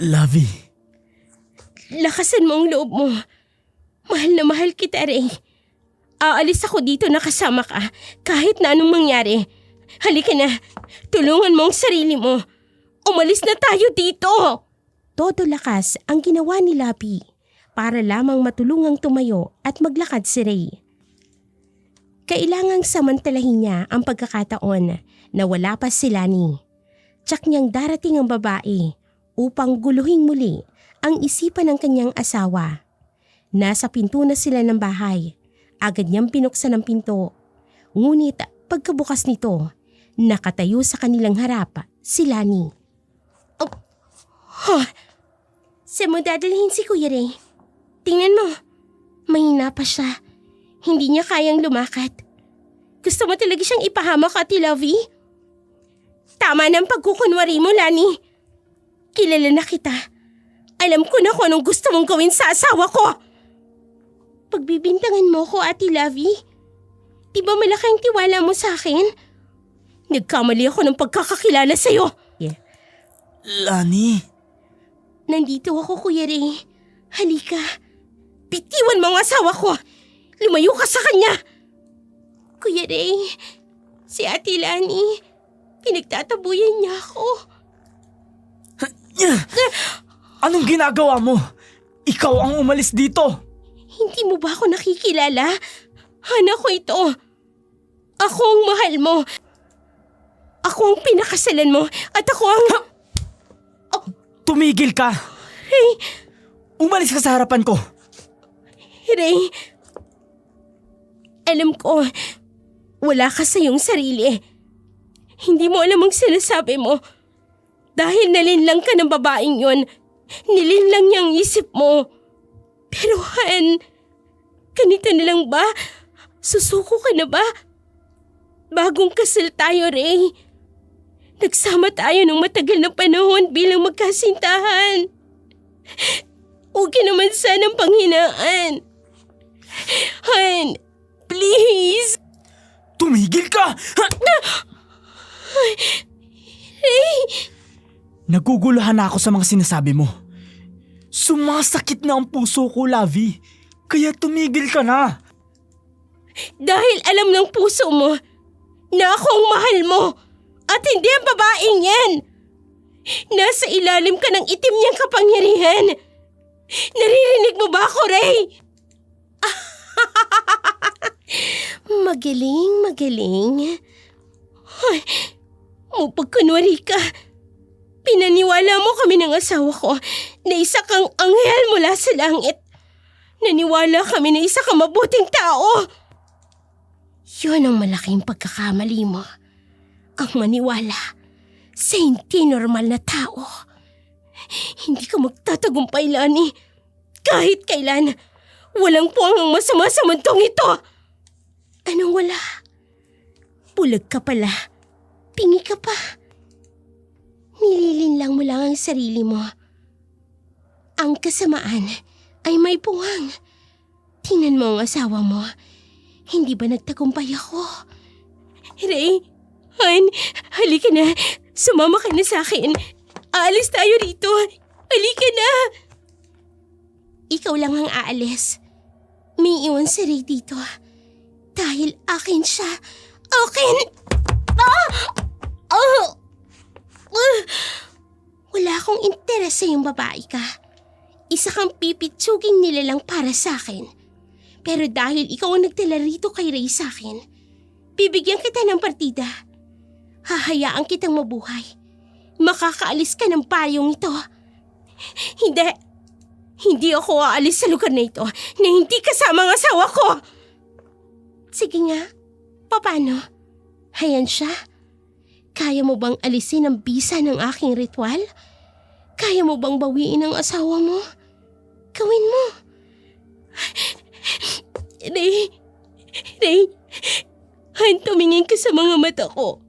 Lovey. Lakasan mo ang loob mo. Mahal na mahal kita, Ray. Aalis ako dito na kasama ka kahit na anong mangyari. Halika na, tulungan mo ang sarili mo. Umalis na tayo dito! Todo lakas ang ginawa ni Labi para lamang matulungang tumayo at maglakad si Ray. Kailangang samantalahin niya ang pagkakataon na wala pa si Lani. Tsak niyang darating ang babae upang guluhing muli ang isipan ng kanyang asawa. Nasa pinto na sila ng bahay. Agad niyang binuksan ang pinto. Ngunit pagkabukas nito, nakatayo sa kanilang harap si Lani. Saan mo dadalhin si Kuya Ray? Tingnan mo, mahina pa siya. Hindi niya kayang lumakad. Gusto mo talaga siyang ipahamak, Ate Lovey? Tama na ang pagkukunwari mo, Lani. Kilala na kita. Alam ko na kung anong gusto mong gawin sa asawa ko. Pagbibintangan mo ko, Ate Lovey. Di ba malaking tiwala mo sa akin? Nagkamali ako ng pagkakakilala sa'yo. Lani. Nandito ako, Kuya Ray. Halika. Bitiwan mo ang asawa ko. Lumayo ka sa kanya. Kuya Ray, si Ate Lani, pinagtatabuyan niya ako. Anong ginagawa mo? Ikaw ang umalis dito. Hindi mo ba ako nakikilala? Hana ko ito. Ako ang mahal mo. Ako ang pinakasalan mo at ako ang... Tumigil ka. Ray, Umalis ka sa harapan ko. Ray, alam ko, wala ka sa iyong sarili. Hindi mo alam ang sinasabi mo. Dahil nalinlang ka ng babaeng yon, nilinlang niya ang isip mo. Pero Han, ganito na lang ba? Susuko ka na ba? Bagong kasal tayo, Ray. Nagsama tayo ng matagal na panahon bilang magkasintahan. Huwag ka naman sanang panghinaan. Han, please. Tumigil ka! Ray, Naguguluhan na ako sa mga sinasabi mo. Sumasakit na ang puso ko, Lavi. Kaya tumigil ka na. dahil alam ng puso mo na ako ang mahal mo at hindi ang babaeng yan. Nasa ilalim ka ng itim niyang kapangyarihan. Naririnig mo ba ako, Ray? Magaling. Ay, mapagkunwari ka. Pinaniwala mo kami ng asawa ko na isa kang anghel mula sa langit. Naniwala kami na isa kang mabuting tao. Yun ang malaking pagkakamali mo. Ang maniwala sa hindi normal na tao. Hindi ka magtatagumpay, Lani. Kahit kailan, walang puwang ang masama sa mundong ito. Anong wala? Bulag ka pala. Pingi ka pa. Nililinlang mo lang ang sarili mo. Ang kasamaan ay may puwang. Tingnan mo ang asawa mo. Hindi ba nagtagumpay ako? Ray, Han, halika na. Sumama ka na sa akin. Aalis tayo rito. Halika na. Ikaw lang ang aalis. May iwan si Ray dito. Dahil akin siya. Akin! Ah! Oh! Wala akong interes sa yung babae ka. Isa kang pipitsuging nilalang para sa akin. Pero dahil ikaw ang nagdala rito kay Ray sa akin, bibigyan kita ng partida. Hahayaan kitang mabuhay. Makakaalis ka ng payong ito. Hindi ako aalis sa lugar na ito na hindi kasama ang asawa ko. Sige nga, paano? Hayan siya. Kaya mo bang alisin ang bisa ng aking ritual? Kaya mo bang bawiin ang asawa mo? Gawin mo. Ray, Han, tumingin ka sa mga mata ko.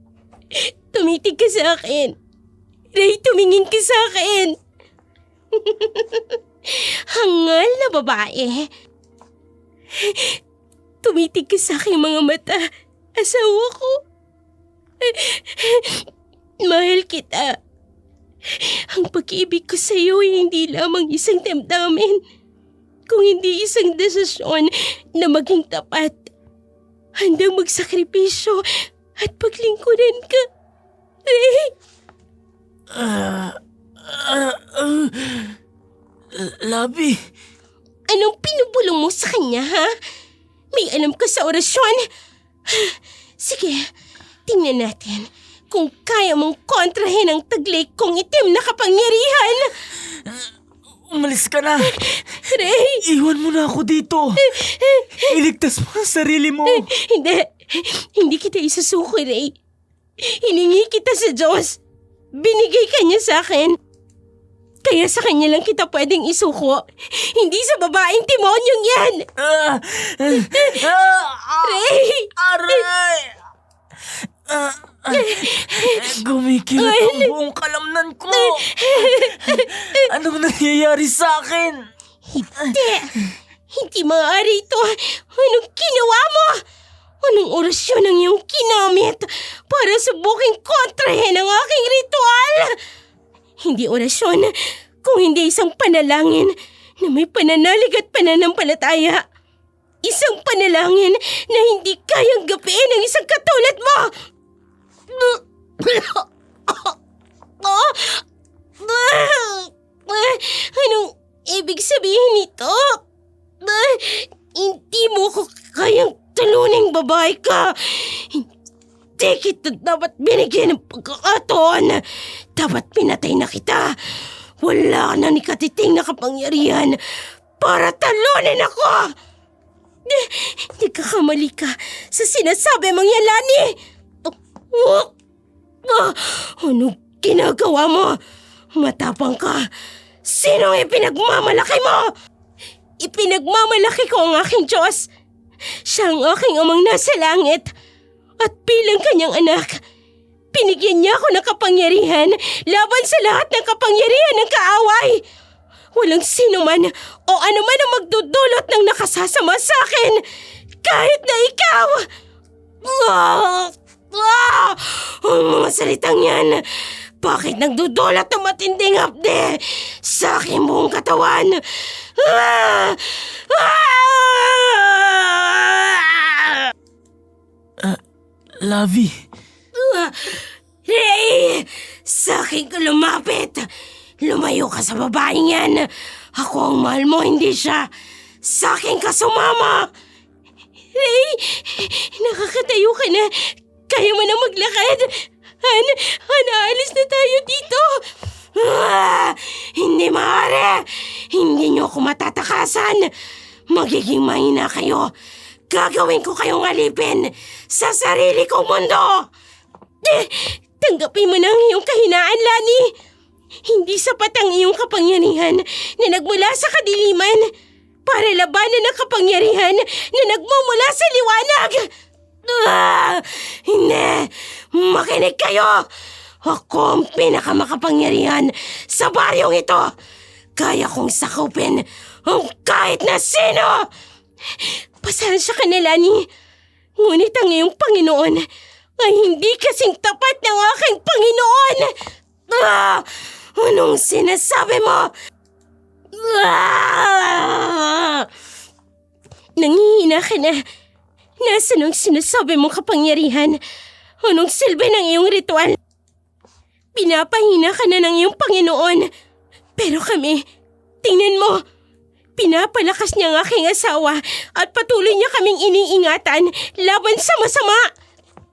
Tumitig ka sa akin. Ray, tumingin ka sa akin. Hangal na babae. Tumitig ka sa aking mga mata. Asawa ko. Mahal kita. Ang pag-ibig ko sa iyo ay hindi lamang isang damdamin, kung hindi isang desisyon na maging tapat. Handang magsakripisyo at paglingkuran ka. Ray! Labi, Anong pinubulong mo sa kanya, ha? May alam ka sa orasyon? Sige, tingnan natin kung kaya mong kontrahin ang taglay kong itim na kapangyarihan. umalis ka na. Ray! Iwan mo na ako dito. Iligtas mo ang sarili mo. Hindi kita isusuko, Ray. Hiningi kita sa Diyos. Binigay ka niya sa akin. Kaya sa kanya lang kita pwedeng isuko. Hindi sa babaeng timonyong yan. Ray! Aray! Gumikilat ang buong kalamnan ko. Anong nangyayari sa akin? Hindi maaari ito. Anong ginawa mo? Anong orasyon ang iyong kinamit para subuking kontrahin ang aking ritual? Hindi orasyon, kung hindi isang panalangin na may pananalig at pananampalataya. Isang panalangin na hindi kayang gapiin ng isang katulad mo. Anong ibig sabihin nito? Hindi mo ko kayang taluning, babae ka. Hindi kita dapat binigyan ng pagkakataon. Dapat pinatay na kita. Wala na ni katiting na kapangyarihan para talunin ako. Nagkakamali ka sa sinasabi mong yan, Lani. Anong ginagawa mo? Matapang ka. Sinong ipinagmamalaki mo? Ipinagmamalaki ko ang aking Diyos. Siya ang aking amang nasa langit. At bilang kanyang anak, pinigyan niya ako ng kapangyarihan laban sa lahat ng kapangyarihan ng kaaway. Walang sino man o ano man ang magdudulot ng nakasasama sa akin, kahit na ikaw. Ang mga salitang yan, bakit nagdudulot ng matinding hapde sa aking buong katawan? Lavi. Ray! Sa akin ka lumapit. Lumayo ka sa babaeng yan. Ako ang mahal mo, hindi siya. Sa akin ka sumama. Ray! Nakakatayo ka na. Kaya mo na maglakad. Aalis na tayo dito. Hindi maaari. Hindi niyo ako matatakasan. Magiging mahina kayo. Gagawin ko kayong alipin sa sarili kong mundo. Tanggapin mo na ang iyong kahinaan, Lani. Hindi sapat ang iyong kapangyarihan na nagmula sa kadiliman para labanan ang kapangyarihan na nagmumula sa liwanag. Hindi. Makinig kayo. Ako ang pinakamakapangyarihan sa baryong ito. Kaya kong sakupin ang kahit na sino. Pasensya ka na, Lani. Ngunit ang iyong Panginoon ay hindi kasing tapat ng aking Panginoon! Ah! Anong sinasabi mo? Ah! Nangihina ka na. Nasaan ang sinasabi mong kapangyarihan? Anong silbi ng iyong ritual? Pinapahina ka na ng iyong Panginoon. Pero kami, tingnan mo, pinapalakas niya ang aking asawa at patuloy niya kaming iniingatan laban sa masama.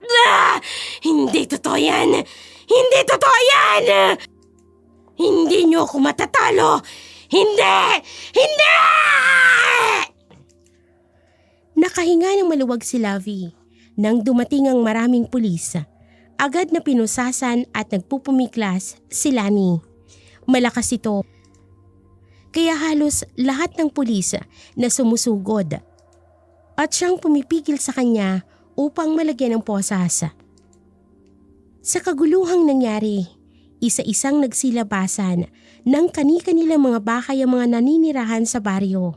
Ah! Hindi totoo yan! Hindi totoo yan! Hindi niyo ako matatalo! Hindi! Hindi! Nakahinga ng maluwag si Lovey nang dumating ang maraming pulis. Agad na pinusasan at nagpupumiklas si Lani. Malakas ito. Kaya halos lahat ng pulis na sumusugod at siyang pumipigil sa kanya upang malagyan ng posas. Sa kaguluhang nangyari, isa-isang nagsilabasan ng kani-kanilang mga bahay ang mga naninirahan sa baryo.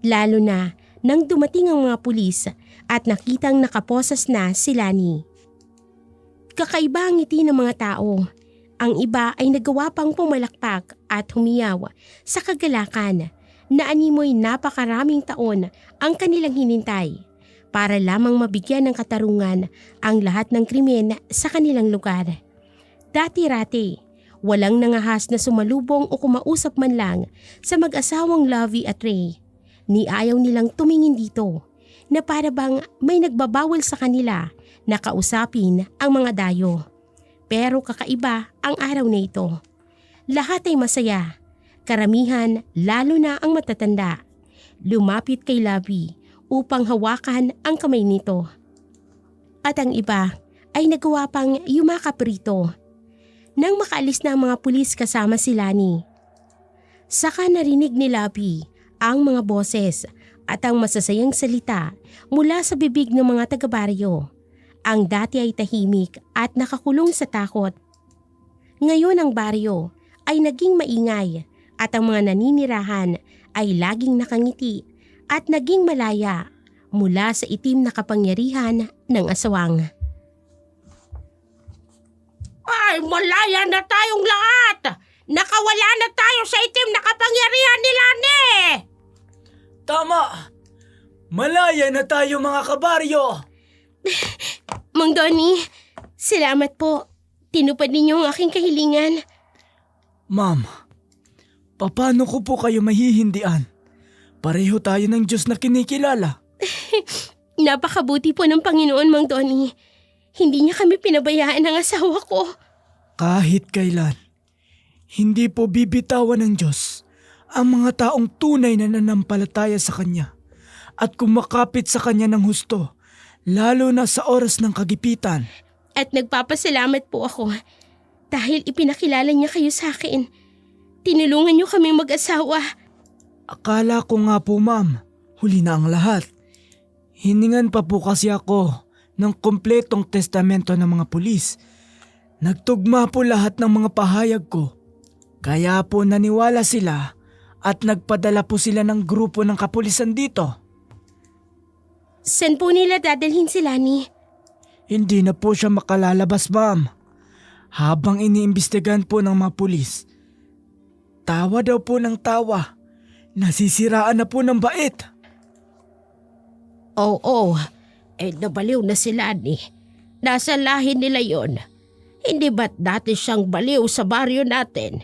Lalo na nang dumating ang mga pulis at nakitang nakaposas na si Lani. Kakaiba ang ngiti ng mga tao. Ang iba ay nagawa pang pumalakpak at humiyaw sa kagalakan na animoy napakaraming taon ang kanilang hinintay para lamang mabigyan ng katarungan ang lahat ng krimen sa kanilang lugar. Dati-rati, walang nangahas na sumalubong o kumausap man lang sa mag-asawang Lovey at Ray. Ni ayaw nilang tumingin dito na para bang may nagbabawal sa kanila na kausapin ang mga dayo. Pero kakaiba ang araw na ito. Lahat ay masaya. Karamihan, lalo na ang matatanda, lumapit kay Lovey upang hawakan ang kamay nito. At ang iba ay nagawa pang yumakap rito. Nang makaalis na ang mga pulis kasama si Lani, saka narinig ni Lovey ang mga boses at ang masasayang salita mula sa bibig ng mga taga-baryo. Ang dati ay tahimik at nakakulong sa takot. Ngayon ang baryo ay naging maingay at ang mga naninirahan ay laging nakangiti at naging malaya mula sa itim na kapangyarihan ng aswang. Ay, malaya na tayong lahat! Nakawala na tayo sa itim na kapangyarihan ni Lani! Tama! Malaya na tayo mga kabaryo! Mang Donnie, salamat po. Tinupad ninyo ang aking kahilingan. Ma'am, paano ko po kayo mahihindian? Pareho tayo ng Diyos na kinikilala. Napakabuti po ng Panginoon, Mang Donnie. Hindi niya kami pinabayaan ng asawa ko. Kahit kailan, hindi po bibitawan ng Diyos ang mga taong tunay na nanampalataya sa Kanya at kumakapit sa Kanya ng husto, lalo na sa oras ng kagipitan. At nagpapasalamat po ako dahil ipinakilala niya kayo sa akin. Tinulungan niyo kaming mag-asawa. Akala ko nga po ma'am, huli na ang lahat. Hiningan pa po kasi ako ng kompletong testamento ng mga pulis. Nagtugma po lahat ng mga pahayag ko. Kaya po naniwala sila at nagpadala po sila ng grupo ng kapulisan dito. Saan po nila dadalhin si Lani? Hindi na po siya makalalabas ma'am. Habang iniimbestigahan po ng mga pulis, tawa daw po ng tawa. Nasisiraan na po ng bait. Oo, nabaliw na si Lani. Nasa lahi nila yon. Hindi ba't dati siyang baliw sa baryo natin?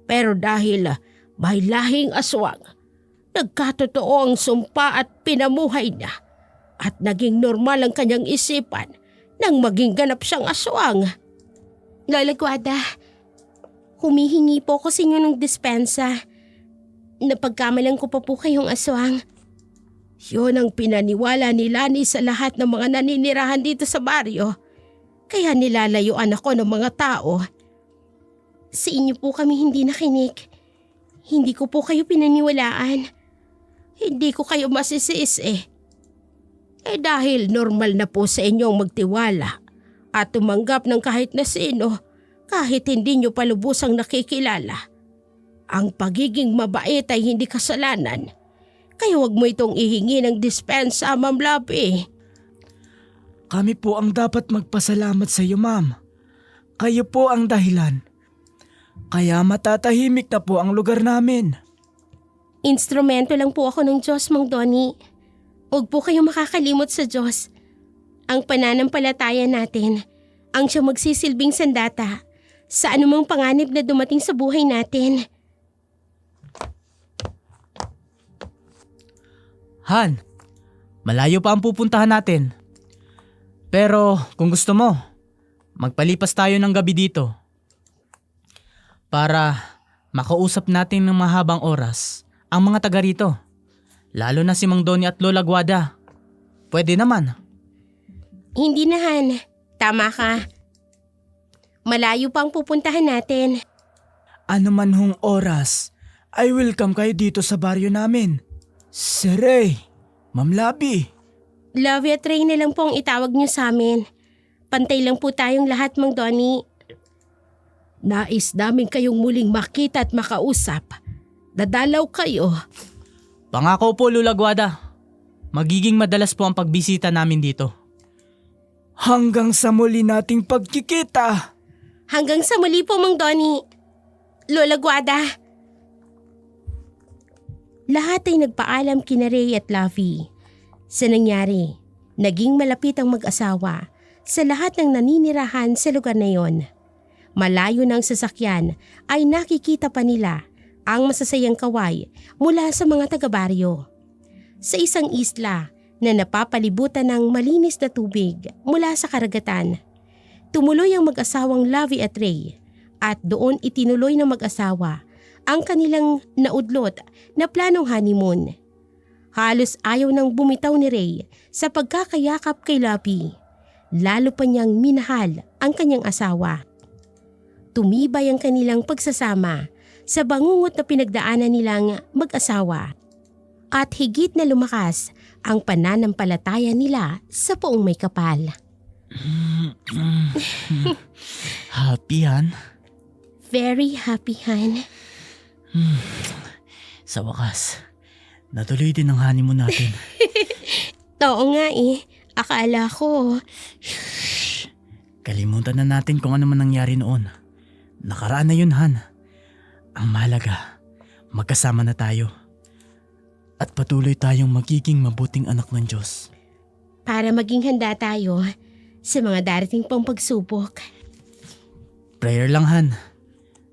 Pero dahil may lahing aswang, nagkatotoo ang sumpa at pinamuhay na. At naging normal ang kanyang isipan nang maging ganap siyang aswang. Lola Guada, humihingi po ko sa inyo ng dispensa. Napagkamalan ko pa po kayong aswang. Yun ang pinaniwala ni Lani sa lahat ng mga naninirahan dito sa baryo. Kaya nilalayuan ako ng mga tao. Sa inyo po kami hindi nakinig. Hindi ko po kayo pinaniwalaan. Hindi ko kayo masisisi. Dahil normal na po sa inyong magtiwala at tumanggap ng kahit na sino kahit hindi nyo palubusang nakikilala. Ang pagiging mabait ay hindi kasalanan. Kaya wag mo itong ihingi ng dispensa, Ma'am Lovey. Kami po ang dapat magpasalamat sa iyo, ma'am. Kayo po ang dahilan. Kaya matatahimik na po ang lugar namin. Instrumento lang po ako ng Diyos, Mang Donnie. Huwag po kayong makakalimot sa Diyos. Ang pananampalataya natin ang siyang magsisilbing sandata sa anumang panganib na dumating sa buhay natin. Han, malayo pa ang pupuntahan natin. Pero kung gusto mo, magpalipas tayo ng gabi dito. Para makausap natin ng mahabang oras ang mga taga rito. Lalo na si Mang Donnie at Lola Guada. Pwede naman. Hindi na, Han. Tama ka. Malayo pa ang pupuntahan natin. Ano man hong oras, ay welcome kayo dito sa baryo namin. Sir Ray, Ma'am Labi. Love at Ray na lang po ang itawag niyo sa amin. Pantay lang po tayong lahat, Mang Donnie. Nais namin kayong muling makita at makausap. Dadalaw kayo. Pangako po, Lola Guada. Magiging madalas po ang pagbisita namin dito. Hanggang sa muli nating pagkikita. Hanggang sa muli po, Mang Donnie. Lola Guada. Lahat ay nagpaalam kina Ray at Lovey. Sa nangyari, naging malapit ang mag-asawa sa lahat ng naninirahan sa lugar na yon. Malayo ng sasakyan ay nakikita pa nila ang masasayang kaway mula sa mga taga-baryo. Sa isang isla na napapalibutan ng malinis na tubig mula sa karagatan, tumuloy ang mag-asawang Lovey at Ray at doon itinuloy ng mag-asawa ang kanilang naudlot na planong honeymoon. Halos ayaw nang bumitaw ni Ray sa pagkakayakap kay Lovey. Lalo pa niyang minahal ang kanyang asawa. Tumibay ang kanilang pagsasama sa bangungot na pinagdaanan nilang mag-asawa. At higit na lumakas ang pananampalataya nila sa Poong May Kapal. Happy, Han? Very happy, Han. Sa wakas, natuloy din ang honeymoon natin. Oo nga eh. Akala ko. Shh! Kalimutan na natin kung ano man nangyari noon. Nakaraan na yun, Han. Ang mahalaga, magkasama na tayo. At patuloy tayong magiging mabuting anak ng Diyos. Para maging handa tayo sa mga darating pang pagsubok. Prayer lang, Han.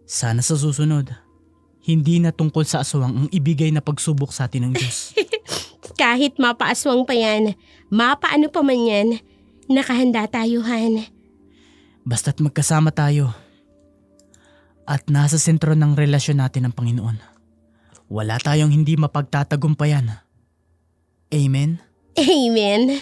Sana sa susunod, hindi na tungkol sa aswang ang ibigay na pagsubok sa atin ng Diyos. Kahit mapaaswang pa yan, mapaano pa man yan, nakahanda tayo, Han. Basta't magkasama tayo. At nasa sentro ng relasyon natin ang Panginoon. Wala tayong hindi mapagtatagumpayan. Amen? Amen.